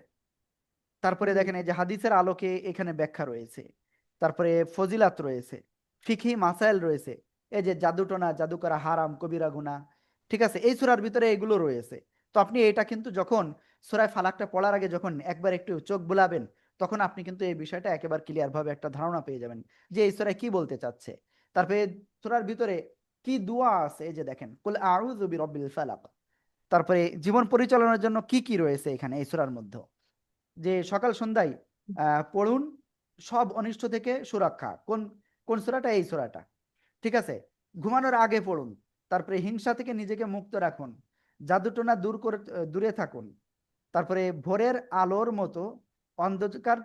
তারপরে জি। দেখেন এই যে হাদিসের আলোকে এখানে ব্যাখ্যা রয়েছে, তারপরে ফজিলাত রয়েছে, ফিকহি মাসাইল রয়েছে, এই যে জাদুটোনা, জাদু করা হারাম, কবিরা গুনাহ, ঠিক আছে, এই সূরার ভিতরে এগুলো রয়েছে। তো আপনি এটা কিন্তু যখন সূরা ফালাকটা পড়ার আগে যখন একবার একটু চোখ বুলাবেন, তখন আপনি কিন্তু এই বিষয়টা একেবারে ক্লিয়ার ভাবে একটা ধারণা পেয়ে যাবেন যে এই সূরায় কি বলতে চাচ্ছে। তারপরে সূরার ভিতরে কি দোয়া আছে, এই যে দেখেন, কুল আউযু বিরাব্বিল ফালাক। তারপরে জীবন পরিচালনার জন্য কি কি রয়েছে এখানে এই সূরার মধ্যে, যে সকাল সন্ধ্যায় পড়ুন, সব অনিষ্ট থেকে সুরক্ষা, কোন কোন সূরাটা, এই সূরাটা, ঠিক আছে। ঘুমানোর আগে পড়ুন, তারপরে হিংসা থেকে নিজেকে মুক্ত রাখুন, জাদুটোনা দূরে থাকুন, তারপরে ভোরের আলোর মতো অন্ধকার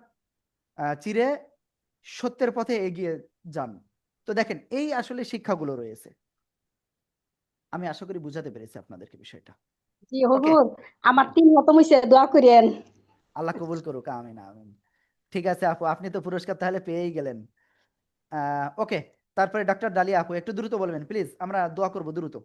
চিরে সত্যের পথে এগিয়ে যান। তো দেখেন এই আসলে শিক্ষাগুলো রয়েছে, আমি আশা করি বুঝাতে পেরেছি আপনাদেরকে বিষয়টা। জি ওকে, হুজুর, আমার 3 খতম হইছে, দোয়া করেন। আল্লাহ কবুল করুক, আমিন আমিন। ঠিক আছে আপু, আপনি তো পুরস্কার তাহলে পেয়েই গেলেন। ওকে, তারপরে ডক্টর ডালিয়া আপু একটু দ্রুত বলবেন প্লিজ, আমরা দোয়া করব দ্রুত।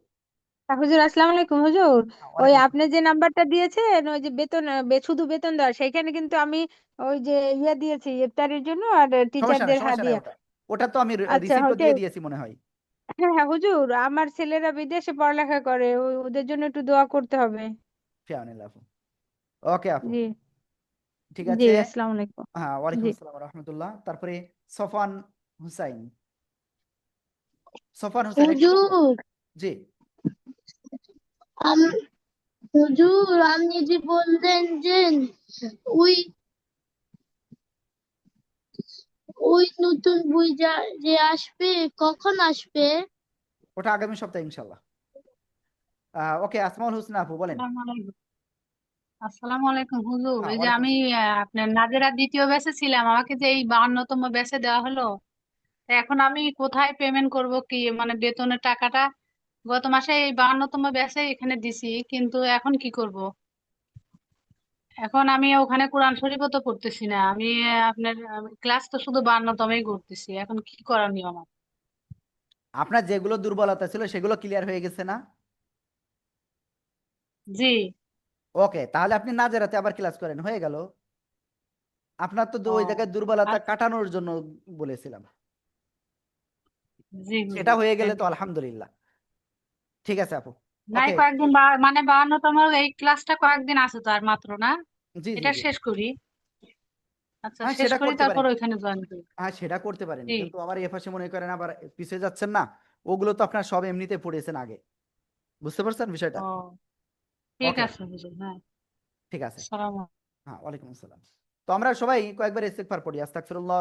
হুজুর আসসালামু আলাইকুম হুজুর। ওই ওয়ালাইকুম আসসালাম। আপনি যে নাম্বারটা দিয়েছেন, ওই যে বেতন শুধু বেতন দেওয়ার, সেইখানে কিন্তু আমি ওই যে ইয়ে দিয়েছি ইফতারির জন্য আর সমস্যা নাই, টিচারদের সমস্যা নাই, হাদিয়া। ওটা ওটা তো আমি আচ্ছা রিসিপ্টও ওইটাই। দিয়ে দিয়েছি মনে হয়। হ্যাঁ হ্যাঁ হুজুর, আমার ছেলেরা বিদেশে পড়ালেখা করে, ওদের জন্য একটু দোয়া করতে হবে। ফিয়ানিল্লাহ আপু। ওকে আপু, জি ঠিক জি, আছে। আসসালামু আলাইকুম। হ্যাঁ, ওয়ালাইকুম জি। আসসালাম রহমতুল্লাহ। তারপরে সফান হুসাইন, সফান হুসাইন একটু বলবেন। হুজুর জি, আম- হুজুর আপনি যে বললেন যে ওই ওই নতুন বই যে আসবে, কখন আসবে? ওটা আগামী সপ্তাহে ইনশাল্লাহ। ওকে, আসমাউল হোসেন আপু বলেন। আসসালামু আলাইকুম। আসসালামু আলাইকুম হুজুর, হ্যাঁ, এই যে ওয়ালাইকুম আমি আসসালাম। আপনার নাজেরা দ্বিতীয় ব্যাচে ছিলাম, আমাকে যে এই 52তম ব্যাচে দেওয়া হলো, তা এখন আমি কোথায় পেমেন্ট করব, কি মানে বেতনের টাকাটা গত মাসে এই 52তম ব্যাচে এখানে দিছি, কিন্তু এখন কি করব? এখন আমি ওখানে কোরআন শরীফও তো পড়তেছি না আমি, আপনার ক্লাস তো শুধু 52তমই করতেছি, এখন কি করণীয় আমার? আপনার যেগুলো দুর্বলতা ছিল সেগুলো ক্লিয়ার হয়ে গেছে না? জি ওকে, তাহলে আপনি নাজেরাতে আবার ক্লাস করেন, হয়ে গেল। আপনার তো ও ওই জায়গায় দুর্বলতা আচ্ছা, কাটানোর জন্য বলেছিলাম, জি সেটা হুজুর হয়ে গেলে থ্যাংক তো ইউ। আলহামদুলিল্লাহ। ঠিক আছে আপু। নাই ওকে, কয়েকদিন মানে 52তম এই ক্লাসটা কয়েকদিন আছে তো আর মাত্র না, জি জি এটা জি, শেষ করি। আচ্ছা হ্যাঁ শেষ সেটা করি করতে তারপর পারেন, ওইখানে জয়েন করি। হ্যাঁ সেটা করতে পারেন, ঠিক কিন্তু আমার এপাশে মনে করেন আবার পিছিয়ে যাচ্ছেন না, ওগুলো তো আপনার সব এমনিতে পড়েছেন আগে, বুঝতে পারছেন বিষয়টা? ও ঠিক ওকে, আছে হুজুর, হ্যাঁ। ঠিক আছে। সালাম। হ্যাঁ, ওয়ালাইকুম আসসালাম। তো আমরা সবাই কয়েকবার ইস্তেগফার পড়ি, আস্তাগফিরুল্লাহ